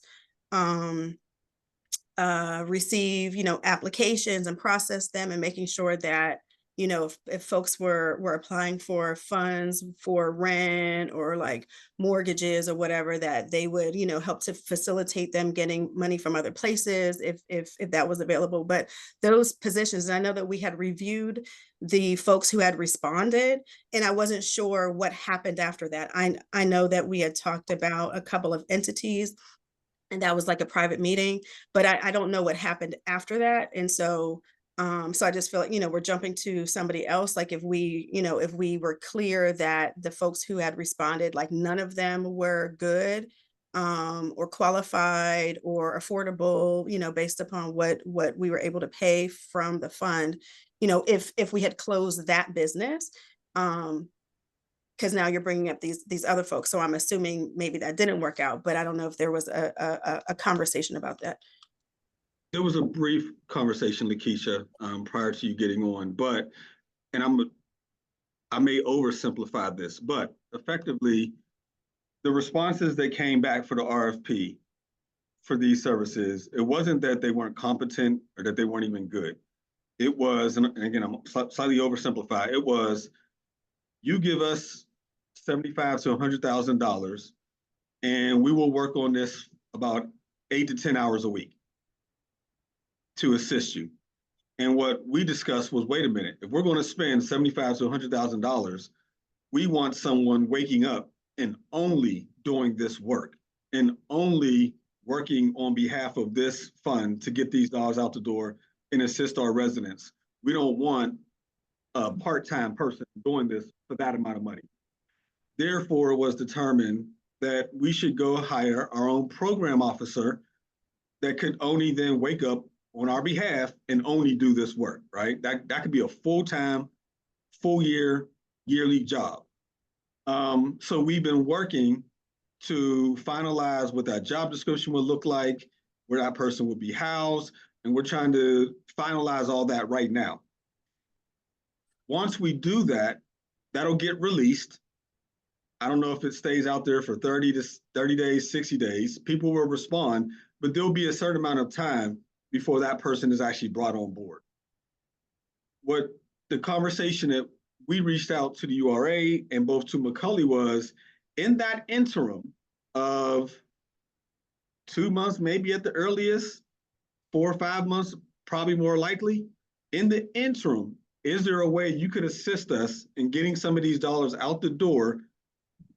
receive, applications and process them, and making sure that, if folks were applying for funds for rent or like mortgages or whatever, that they would, help to facilitate them getting money from other places if that was available. But those positions, I know that we had reviewed the folks who had responded, and I wasn't sure what happened after that. I know that we had talked about a couple of entities, and that was like a private meeting, but I don't know what happened after that. And so I just feel like, we're jumping to somebody else. Like if we were clear that the folks who had responded, like none of them were good or qualified or affordable, based upon what we were able to pay from the fund, if we had closed that business, because now you're bringing up these other folks. So I'm assuming maybe that didn't work out, but I don't know if there was a conversation about that. There was a brief conversation, Lakeisha, prior to you getting on, and I may oversimplify this, but effectively, the responses that came back for the RFP for these services, it wasn't that they weren't competent or that they weren't even good. It was, and again, I'm slightly oversimplify. It was, you give us $75,000 to $100,000, and we will work on this about 8 to 10 hours a week to assist you. And what we discussed was, wait a minute, if we're going to spend $75,000 to $100,000, we want someone waking up and only doing this work and only working on behalf of this fund to get these dollars out the door and assist our residents. We don't want a part-time person doing this for that amount of money. Therefore, it was determined that we should go hire our own program officer that could only then wake up on our behalf and only do this work, right? That could be a full-time, full-year, yearly job. So we've been working to finalize what that job description would look like, where that person would be housed, and we're trying to finalize all that right now. Once we do that, that'll get released. I don't know if it stays out there for 30 days, 60 days. People will respond, but there'll be a certain amount of time before that person is actually brought on board. What the conversation that we reached out to the URA and both to McCulley was, in that interim of 2 months, maybe at the earliest, 4 or 5 months, probably more likely, in the interim, is there a way you could assist us in getting some of these dollars out the door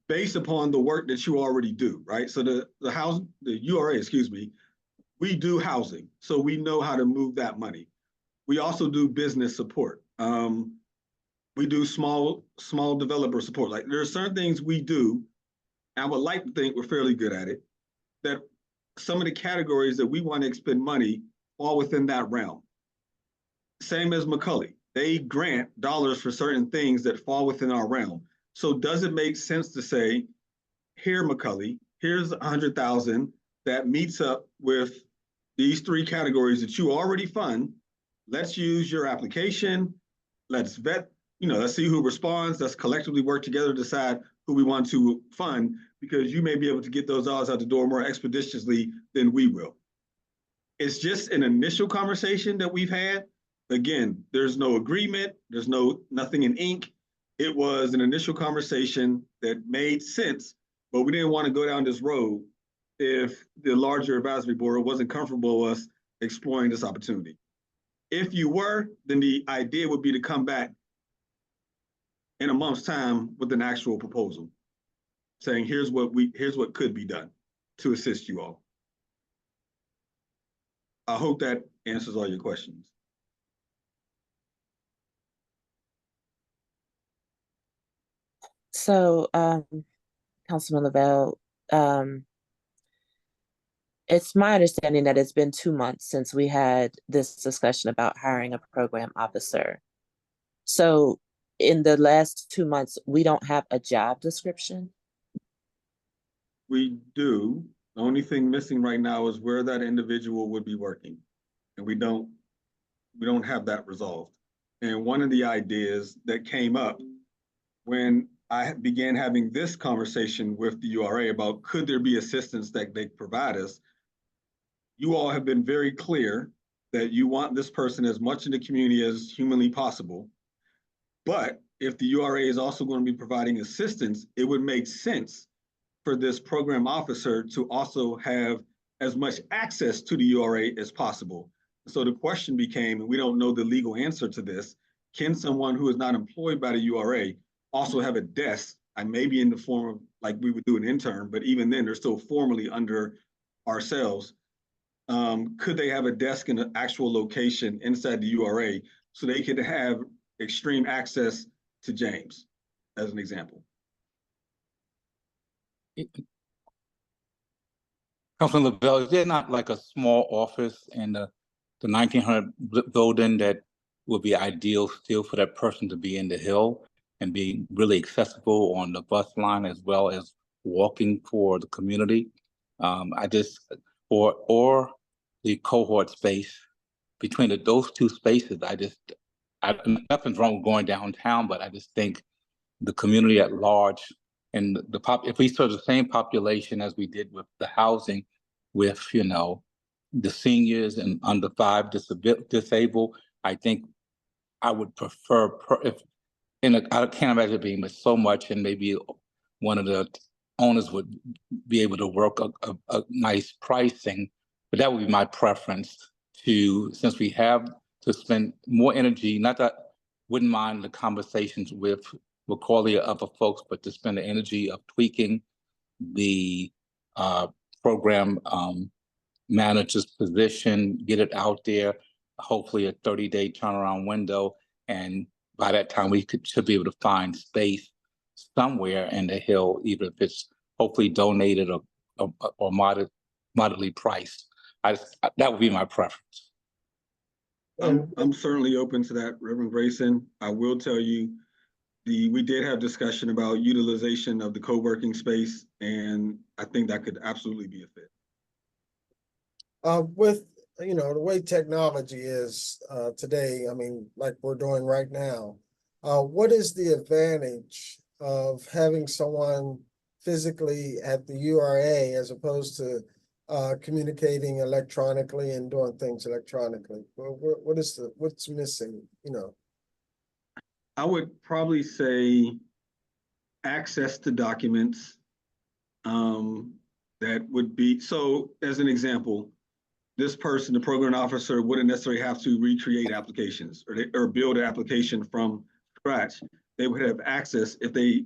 based upon the work that you already do, right? So the URA, excuse me, we do housing, so we know how to move that money. We also do business support. We do small developer support. Like, there are certain things we do, and I would like to think we're fairly good at it, that some of the categories that we want to expend money fall within that realm. Same as McCulley. They grant dollars for certain things that fall within our realm. So does it make sense to say, here, McCulley, here's 100,000 that meets up with these 3 categories that you already fund. Let's use your application. Let's vet, let's see who responds. Let's collectively work together to decide who we want to fund, because you may be able to get those dollars out the door more expeditiously than we will. It's just an initial conversation that we've had. Again, there's no agreement. There's nothing in ink. It was an initial conversation that made sense, but we didn't want to go down this road if the larger advisory board wasn't comfortable with us exploring this opportunity. If you were, then the idea would be to come back in a month's time with an actual proposal, saying here's what could be done to assist you all. I hope that answers all your questions. So, Councilman Lavelle, it's my understanding that it's been 2 months since we had this discussion about hiring a program officer. So in the last 2 months, we don't have a job description? We do. The only thing missing right now is where that individual would be working. And we don't have that resolved. And one of the ideas that came up when I began having this conversation with the URA about could there be assistance that they provide us, you all have been very clear that you want this person as much in the community as humanly possible. But if the URA is also going to be providing assistance, it would make sense for this program officer to also have as much access to the URA as possible. So the question became, and we don't know the legal answer to this, can someone who is not employed by the URA also have a desk, and maybe in the form of like we would do an intern, but even then they're still formally under ourselves. Could they have a desk in an actual location inside the URA so they could have extreme access to James, as an example? Councilman Lavelle, is there not like a small office in the 1900 building that would be ideal still for that person to be in the Hill and be really accessible on the bus line as well as walking for the community? Or the cohort space between those 2 spaces. Nothing's wrong with going downtown, but I just think the community at large and if we serve the same population as we did with the housing, with the seniors and under 5 disabled, I think I would prefer I can't imagine it being so much, and maybe one of the owners would be able to work a nice pricing, but that would be my preference since we have to spend more energy, not that wouldn't mind the conversations with Macaulay or other folks, but to spend the energy of tweaking the program manager's position, get it out there, hopefully a 30-day turnaround window. And by that time, we should be able to find space somewhere in the Hill, even if it's hopefully donated or moderately priced. That would be my preference. I'm certainly open to that, Reverend Grayson. I will tell you, we did have discussion about utilization of the co-working space, and I think that could absolutely be a fit. With, you know, the way technology is, today, I mean, like we're doing right now, what is the advantage of having someone physically at the URA as opposed to, communicating electronically and doing things electronically? What's missing, you know? I would probably say access to documents. That would be, so as an example, this person, the program officer, wouldn't necessarily have to recreate applications or build an application from scratch. They would have access if they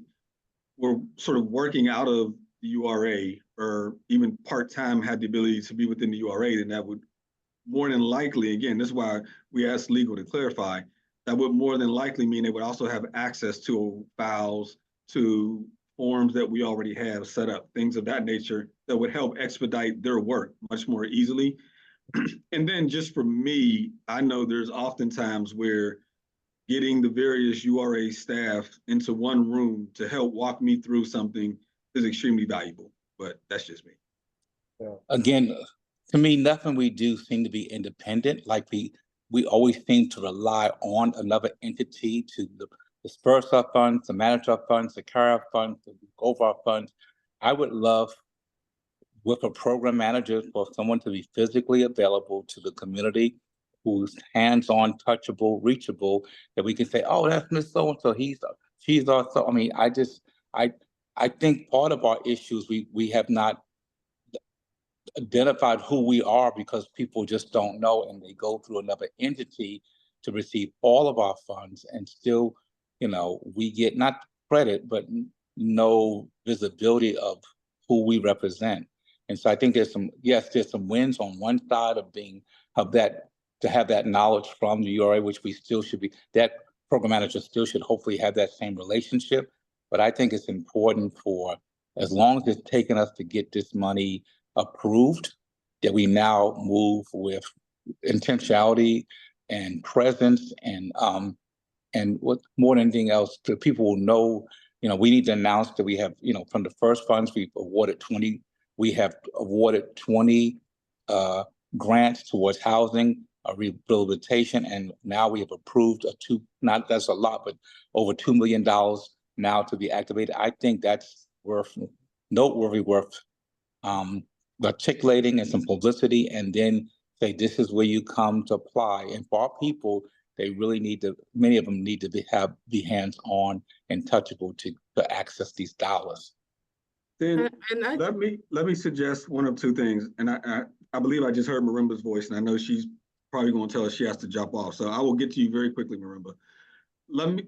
were sort of working out of the URA or even part-time had the ability to be within the URA, then that would more than likely, again, this is why we asked legal to clarify, that would more than likely mean they would also have access to files, to forms that we already have set up, things of that nature that would help expedite their work much more easily. And then just for me, I know there's oftentimes where getting the various URA staff into one room to help walk me through something is extremely valuable, but that's just me. Again, to me, nothing we do seem to be independent. Like we always seem to rely on another entity to disperse our funds, to manage our funds, to carry our funds, to go over our funds. I would love with a program manager for someone to be physically available to the community, who's hands-on, touchable, reachable, that we can say, oh, that's Miss So-and-so, she's also, I mean, I think part of our issues, we have not identified who we are because people just don't know, and they go through another entity to receive all of our funds, and still, you know, we get not credit, but no visibility of who we represent. And so I think there's some wins on one side to have that knowledge from the URA, which we still should be, that program manager still should hopefully have that same relationship. But I think it's important for, as long as it's taken us to get this money approved, that we now move with intentionality and presence, and what more than anything else, the people will know, you know, we need to announce that we have, you know, from the first funds, we have awarded 20 grants towards housing, rehabilitation, and now we have approved that's a lot, but over $2 million now to be activated. I think that's noteworthy, worth articulating, and some publicity, and then say this is where you come to apply. And for our people, they really many of them need to be hands-on and touchable to access these dollars. Then let me suggest one of two things, and I believe I just heard Marimba's voice, and I know she's probably going to tell us she has to jump off. So I will get to you very quickly, Marimba.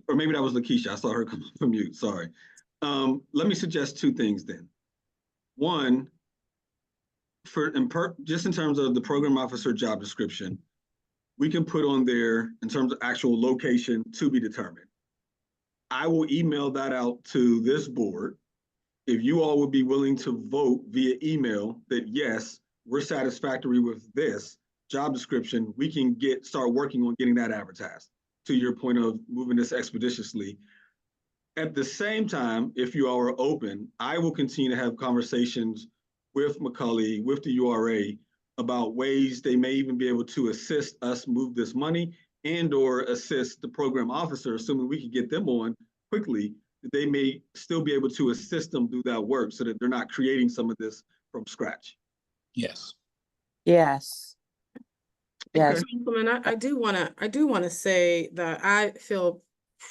Or maybe that was Lakeisha. I saw her come from mute. Sorry. Let me suggest two things then. One, just in terms of the program officer job description, we can put on there in terms of actual location to be determined. I will email that out to this board. If you all would be willing to vote via email that yes, we're satisfactory with this job description, we can start working on getting that advertised, to your point of moving this expeditiously. At the same time, if you all are open, I will continue to have conversations with McCulley, with the URA, about ways they may even be able to assist us move this money and/or assist the program officer, assuming we can get them on quickly, that they may still be able to assist them do that work so that they're not creating some of this from scratch. Yes. Yes. Yes. Councilman, I do want to say that I feel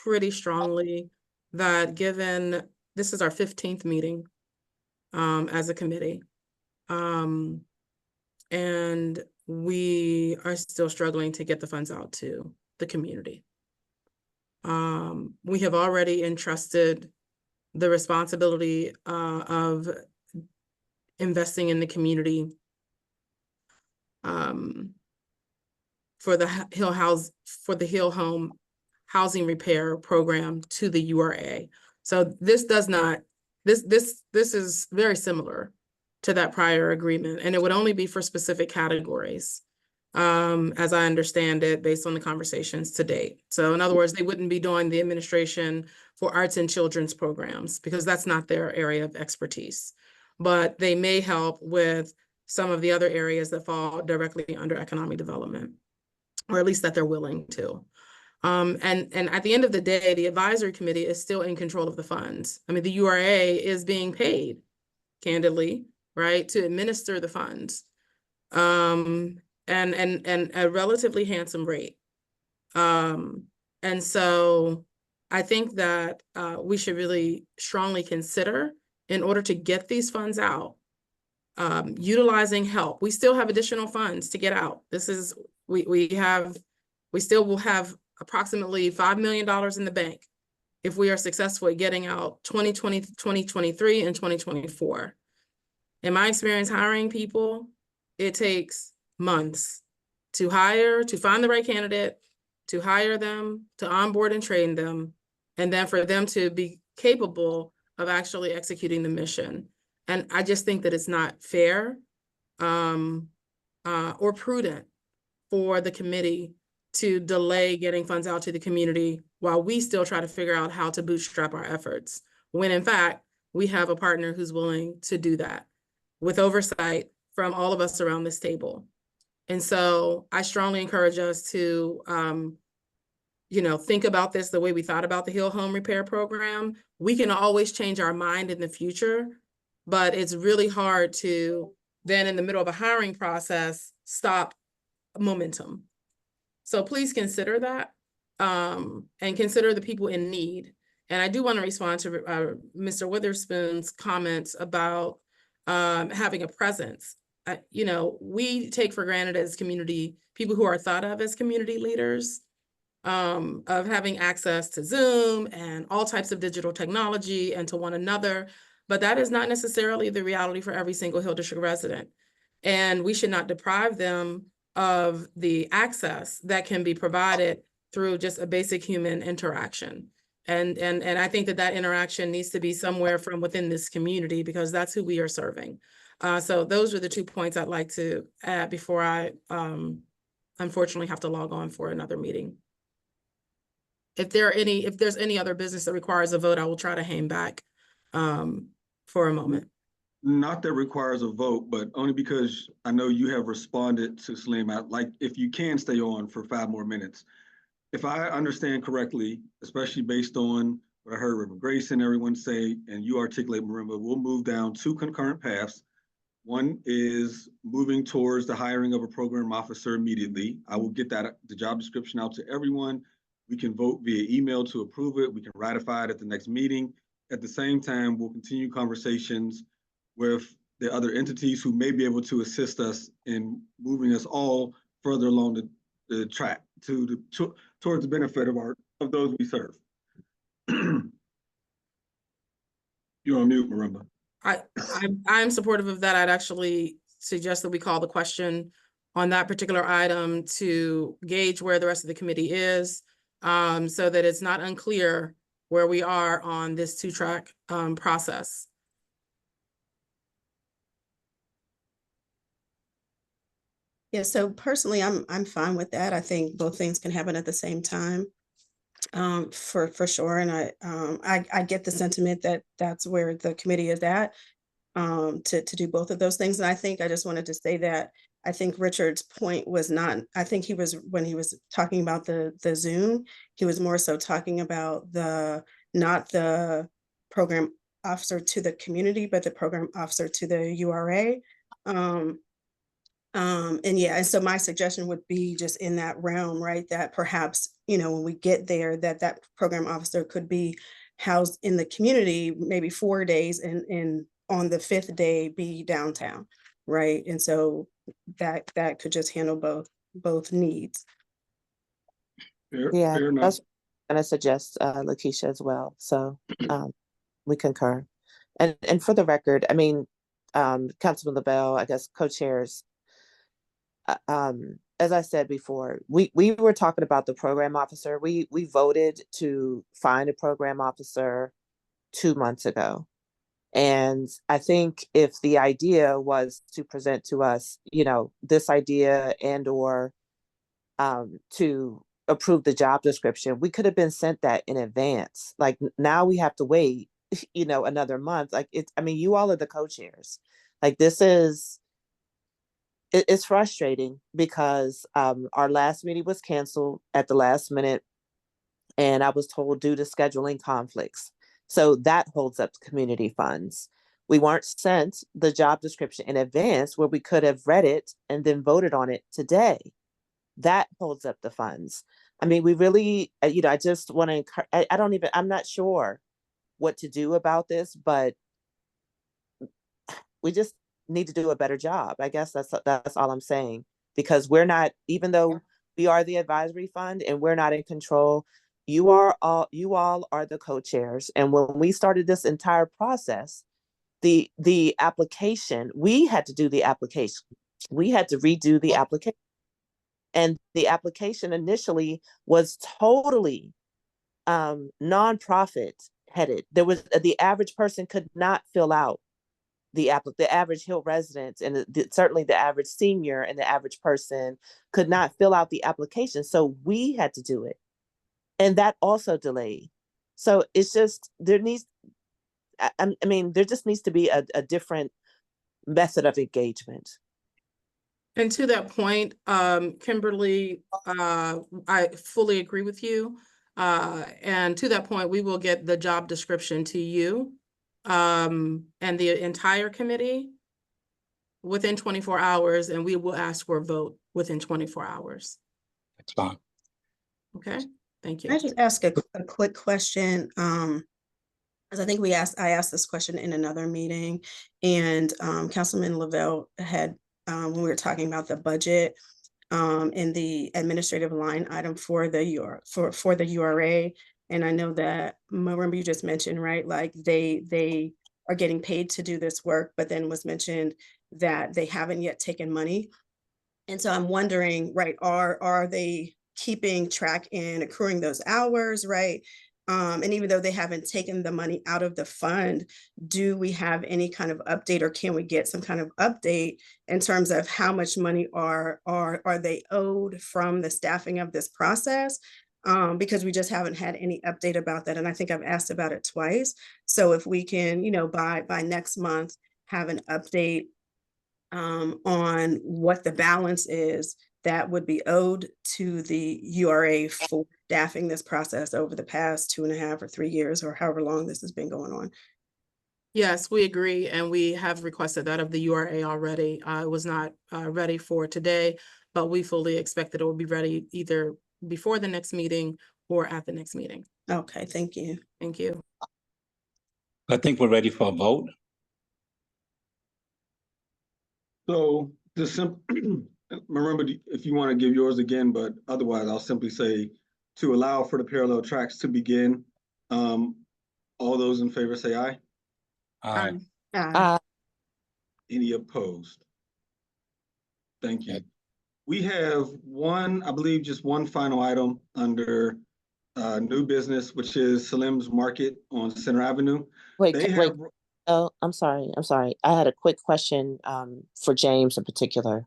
pretty strongly that given this is our 15th meeting as a committee, and we are still struggling to get the funds out to the community. We have already entrusted the responsibility of investing in the community for the Hill Home housing repair program to the URA. So this is very similar to that prior agreement, and it would only be for specific categories. as I understand it, based on the conversations to date. So in other words, they wouldn't be doing the administration for arts and children's programs because that's not their area of expertise. But they may help with some of the other areas that fall directly under economic development, or at least that they're willing to. And at the end of the day, the advisory committee is still in control of the funds. I mean, the URA is being paid, candidly, right, to administer the funds. And a relatively handsome rate. And so I think that we should really strongly consider, in order to get these funds out, utilizing help. We still have additional funds to get out. This is, we still will have approximately $5 million in the bank if we are successful at getting out 2020, 2023, and 2024. In my experience hiring people, it takes months to hire, to find the right candidate, to hire them, to onboard and train them, and then for them to be capable of actually executing the mission. And I just think that it's not fair or prudent for the committee to delay getting funds out to the community while we still try to figure out how to bootstrap our efforts, when in fact, we have a partner who's willing to do that with oversight from all of us around this table. And so I strongly encourage us to, think about this the way we thought about the Hill Home Repair Program. We can always change our mind in the future, but it's really hard to then in the middle of a hiring process, stop momentum. So please consider that and consider the people in need. And I do want to respond to Mr. Witherspoon's comments about having a presence. We take for granted as community, people who are thought of as community leaders, of having access to Zoom and all types of digital technology and to one another, but that is not necessarily the reality for every single Hill District resident. And we should not deprive them of the access that can be provided through just a basic human interaction. And I think that interaction needs to be somewhere from within this community, because that's who we are serving. So those are the 2 points I'd like to add before I unfortunately have to log on for another meeting. If there's any other business that requires a vote, I will try to hang back for a moment. Not that requires a vote, but only because I know you have responded to Salim. Like, if you can stay on for 5 more minutes. If I understand correctly, especially based on what I heard Reverend Grace and everyone say, and you articulate, Marimba, we'll move down 2 concurrent paths. One is moving towards the hiring of a program officer immediately. I will get the job description out to everyone. We can vote via email to approve it. We can ratify it at the next meeting. At the same time, we'll continue conversations with the other entities who may be able to assist us in moving us all further along the track towards the benefit of those we serve. You're on mute, Marimba. I'm supportive of that. I'd actually suggest that we call the question on that particular item to gauge where the rest of the committee is, so that it's not unclear where we are on this 2-track process. Yeah, so personally, I'm fine with that. I think both things can happen at the same time, for sure. And I get the sentiment that that's where the committee is at, to do both of those things. And I think I just wanted to say that I think Richard's point was not, I think he was, when he was talking about the Zoom, he was more so talking about not the program officer to the community, but the program officer to the URA. And yeah, and so my suggestion would be just in that realm, right? That perhaps, when we get there, that program officer could be housed in the community, maybe 4 days, and on the 5th day be downtown, right? And so that could just handle both needs. Yeah, fair enough. that's going to suggest Lakeisha as well. So we concur. And for the record, I mean, Councilman LaBelle, I guess co-chairs, as I said before, we were talking about the program officer. We voted to find a program officer 2 months ago. And I think if the idea was to present to us, this idea and or to approve the job description, we could have been sent that in advance. Like now we have to wait, another month. Like you all are the co-chairs. Like it's frustrating because our last meeting was canceled at the last minute, and I was told due to scheduling conflicts. So that holds up community funds. We weren't sent the job description in advance where we could have read it and then voted on it today. That holds up the funds. We really, I just want to encourage, I'm not sure what to do about this, but we just need to do a better job. I guess that's all I'm saying, because we're not, even though we are the advisory fund and we're not in control, you all are the co-chairs. And when we started this entire process, the application, we had to do the application. We had to redo the application. And the application initially was totally nonprofit headed. There was the average person could not fill out the average Hill resident, and certainly the average senior and the average person could not fill out the application. So we had to do it. And that also delayed. So it's just, there just needs to be a different method of engagement. And to that point, Kimberly, I fully agree with you. And to that point, we will get the job description to you and the entire committee within 24 hours, and we will ask for a vote within 24 hours. That's fine. Okay, thank you. Can I just ask a quick question? Because I think I asked this question in another meeting, and Councilman Lavelle had, when we were talking about the budget in the administrative line item for the URA. And I know that, remember you just mentioned, right? Like they are getting paid to do this work, but then was mentioned that they haven't yet taken money. And so I'm wondering, right, are they keeping track and accruing those hours, right? And even though they haven't taken the money out of the fund, do we have any kind of update, or can we get some kind of update in terms of how much money are they owed from the staffing of this process? Because we just haven't had any update about that. And I think I've asked about it twice. So if we can, by next month, have an update on what the balance is that would be owed to the URA for staffing this process over the past 2.5 or 3 years, or however long this has been going on. Yes, we agree, and we have requested that of the URA already. It was not ready for today, but we fully expect that it will be ready either before the next meeting or at the next meeting. Okay, thank you. Thank you. I think we're ready for a vote. So remember, if you want to give yours again, but otherwise I'll simply say to allow for the parallel tracks to begin. All those in favor say aye. Aye. Any opposed? Thank you. We have I believe just one final item under new business, which is Salim's Market on Center Avenue. Wait. Oh, I'm sorry. I had a quick question for James in particular.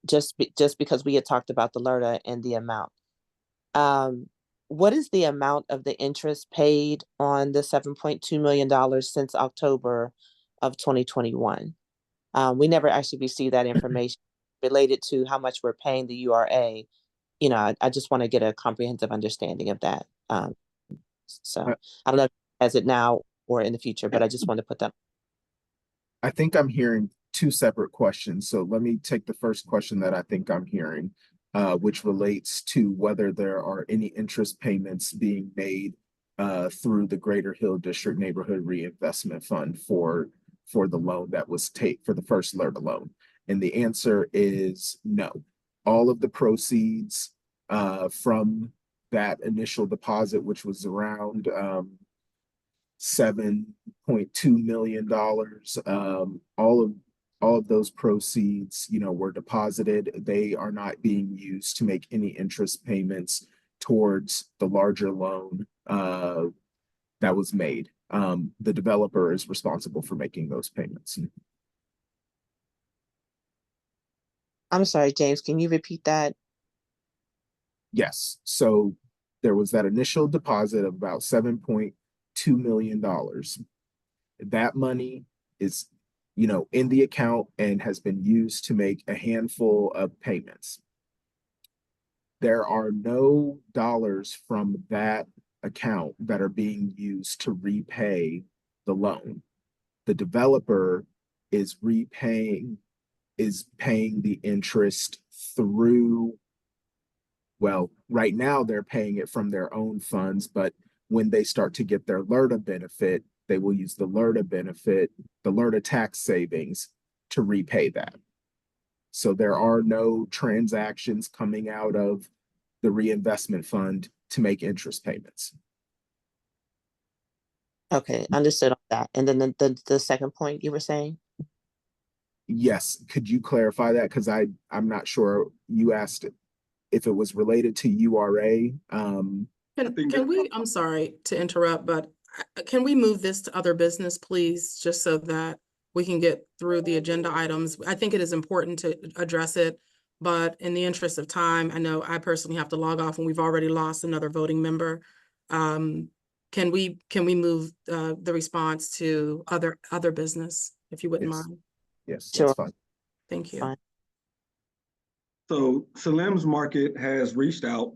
Just because we had talked about the LRTA and the amount. What is the amount of the interest paid on the $7.2 million since October of 2021? We never actually received that information related to how much we're paying the URA. I just want to get a comprehensive understanding of that. So I don't know if it has it now or in the future, but I just want to put that. I think I'm hearing two separate questions. So let me take the first question that I think I'm hearing, which relates to whether there are any interest payments being made through the Greater Hill District Neighborhood Reinvestment Fund for the loan that was for the first LRTA loan. And the answer is no. All of the proceeds from that initial deposit, which was around $7.2 million, all of those proceeds, were deposited. They are not being used to make any interest payments towards the larger loan that was made. the developer is responsible for making those payments. I'm sorry, James, can you repeat that? Yes, so there was that initial deposit of about $7.2 million. That money is, in the account and has been used to make a handful of payments. There are no dollars from that account that are being used to repay the loan. The developer is paying the interest through, well, right now they're paying it from their own funds, but when they start to get their LRTA benefit, they will use the LRTA benefit, the LRTA tax savings to repay that. So there are no transactions coming out of the reinvestment fund to make interest payments. Okay, understood on that. And then the second point you were saying? Yes, could you clarify that? Because I'm not sure. You asked if it was related to URA. Can we, I'm sorry to interrupt, but can we move this to other business, please, just so that we can get through the agenda items? I think it is important to address it, but in the interest of time, I know I personally have to log off and we've already lost another voting member. Can we move the response to other business, if you wouldn't mind? Yes, Sure. that's fine. Thank you. Fine. So Salim's Market has reached out.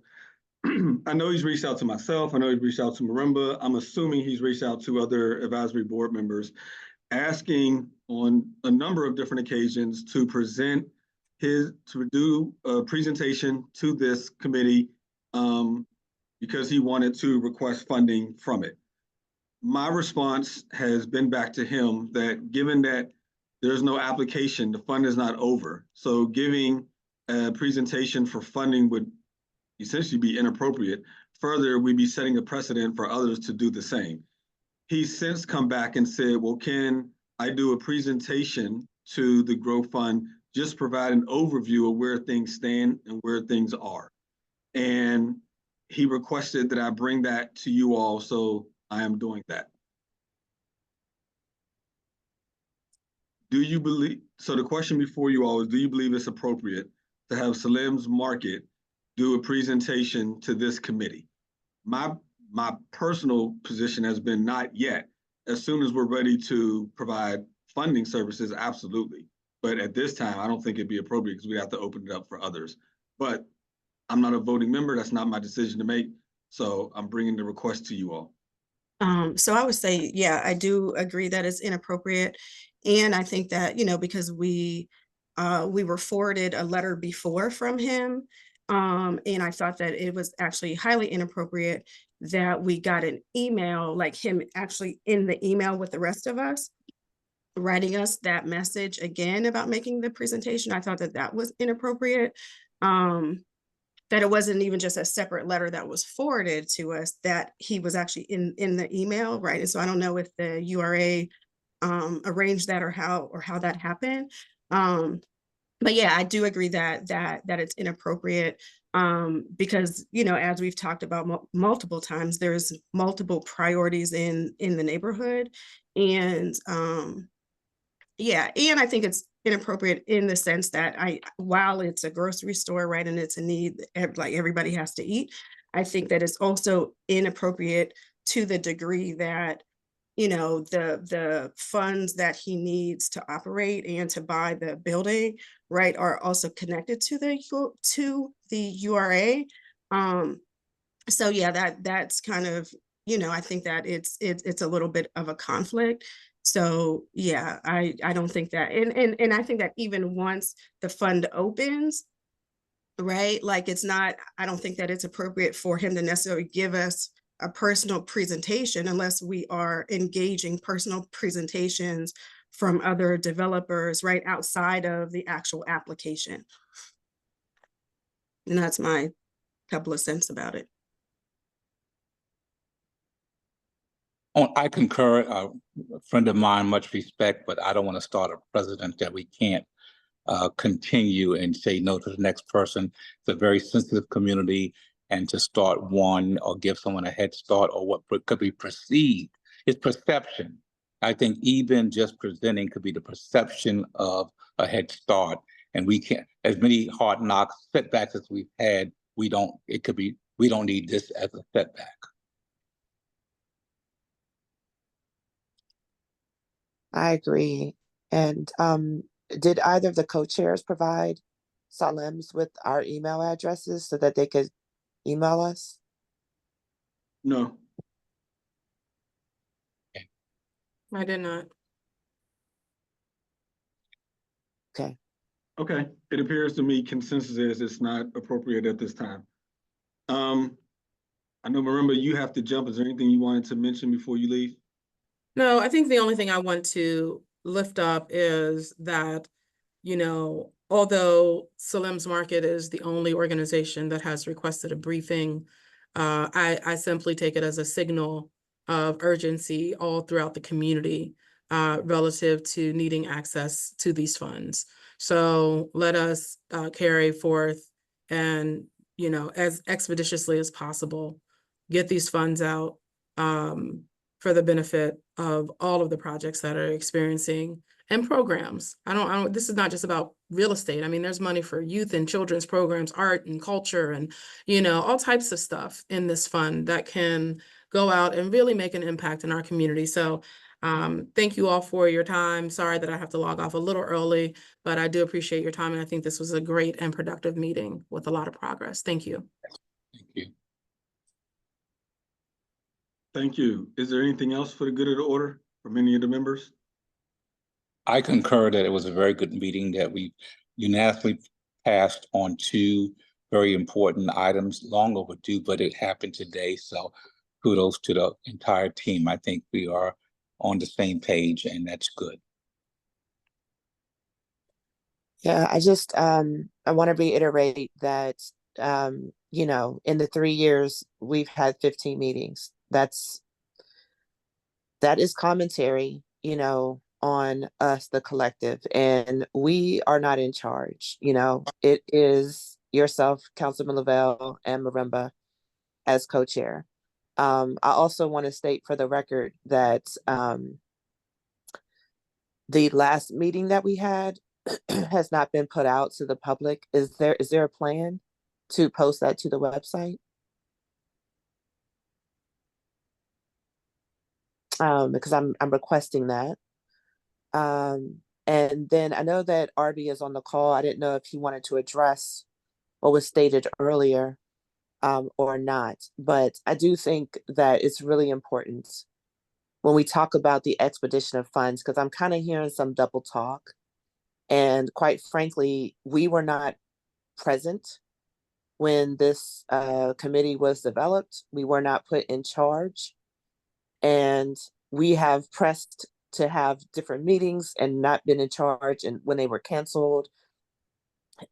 I know he's reached out to myself. I know he's reached out to Marimba. I'm assuming he's reached out to other advisory board members, asking on a number of different occasions to do a presentation to this committee because he wanted to request funding from it. My response has been back to him that given that there's no application, the fund is not over. So giving a presentation for funding would essentially be inappropriate. Further, we'd be setting a precedent for others to do the same. He's since come back and said, well, can I do a presentation to the Grow Fund, just provide an overview of where things stand and where things are. And he requested that I bring that to you all, so I am doing that. Do you believe, so the question before you all is, do you believe it's appropriate to have Salim's Market do a presentation to this committee? My personal position has been not yet. As soon as we're ready to provide funding services, absolutely. But at this time, I don't think it'd be appropriate because we have to open it up for others. But I'm not a voting member. That's not my decision to make. So I'm bringing the request to you all. So I would say, yeah, I do agree that it's inappropriate. And I think that, because we were forwarded a letter before from him. And I thought that it was actually highly inappropriate that we got an email, like him actually in the email with the rest of us, writing us that message again about making the presentation. I thought that that was inappropriate. That it wasn't even just a separate letter that was forwarded to us, that he was actually in the email, right? And so I don't know if the URA arranged that or how that happened. But yeah, I do agree that it's inappropriate because, as we've talked about multiple times, there's multiple priorities in the neighborhood. And yeah, and I think it's inappropriate in the sense that while it's a grocery store, right, and it's a need, like everybody has to eat, I think that it's also inappropriate to the degree that, the funds that he needs to operate and to buy the building, right, are also connected to the URA. So yeah, that's kind of, I think that it's a little bit of a conflict. So yeah, I don't think that, and I think that even once the fund opens, right, like I don't think that it's appropriate for him to necessarily give us a personal presentation unless we are engaging personal presentations from other developers, right, outside of the actual application. And that's my couple of cents about it. I concur. A friend of mine, much respect, but I don't want to start a precedent that we can't continue and say no to the next person. It's a very sensitive community, and to start one or give someone a head start or what could be perceived it's perception. I think even just presenting could be the perception of a head start. And we can't, as many hard knocks, setbacks as we've had, we don't need this as a setback. I agree. And did either of the co-chairs provide Salem's with our email addresses so that they could email us? No. I did not. Okay. Okay, it appears to me consensus is it's not appropriate at this time. I know, Marimba, you have to jump. Is there anything you wanted to mention before you leave? No, I think the only thing I want to lift up is that, you know, although Salem's Market is the only organization that has requested a briefing, I simply take it as a signal of urgency all throughout the community relative to needing access to these funds. So let us carry forth and, you know, as expeditiously as possible, get these funds out for the benefit of all of the projects that are experiencing and programs. I don't, this is not just about real estate. I mean, there's money for youth and children's programs, art and culture, and, you know, all types of stuff in this fund that can go out and really make an impact in our community. So thank you all for your time. Sorry that I have to log off a little early, but I do appreciate your time. And I think this was a great and productive meeting with a lot of progress. Thank you. Thank you. Thank you. Is there anything else for the good of the order from any of the members? I concur that it was a very good meeting, that we unanimously passed on two very important items, long overdue, but it happened today. So kudos to the entire team. I think we are on the same page, and that's good. Yeah, I just I want to reiterate that you know, in the 3 years we've had 15 meetings. That is commentary, you know, on us, the collective, and we are not in charge. You know, it is yourself, Councilman Lavelle, and Marimba as co-chair. I also want to state for the record that the last meeting that we had has not been put out to the public. Is there a plan to post that to the website? Because I'm requesting that. And then I know that Arby is on the call. I didn't know if he wanted to address what was stated earlier or not. But I do think that it's really important when we talk about the expedition of funds, because I'm kind of hearing some double talk. And quite frankly, we were not present when this committee was developed. We were not put in charge. And we have pressed to have different meetings and not been in charge, and when they were canceled,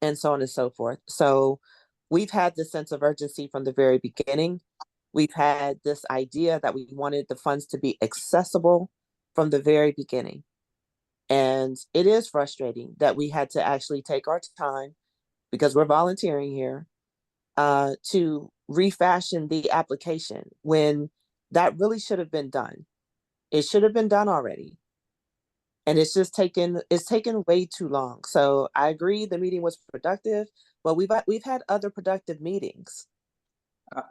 and so on and so forth. So we've had this sense of urgency from the very beginning. We've had this idea that we wanted the funds to be accessible from the very beginning. And it is frustrating that we had to actually take our time, because we're volunteering here, to refashion the application when that really should have been done. It should have been done already. And it's taken way too long. So I agree the meeting was productive, but we've had other productive meetings.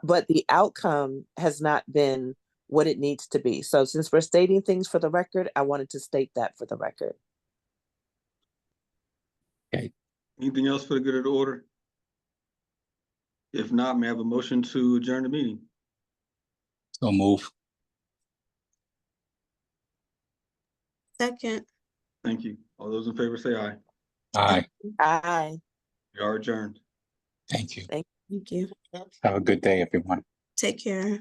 But the outcome has not been what it needs to be. So since we're stating things for the record, I wanted to state that for the record. Okay. Anything else for the good of the order? If not, may I have a motion to adjourn the meeting? So move. Second. Thank you. All those in favor say aye. Aye. Aye. We are adjourned. Thank you. Thank you. Have a good day, everyone. Take care.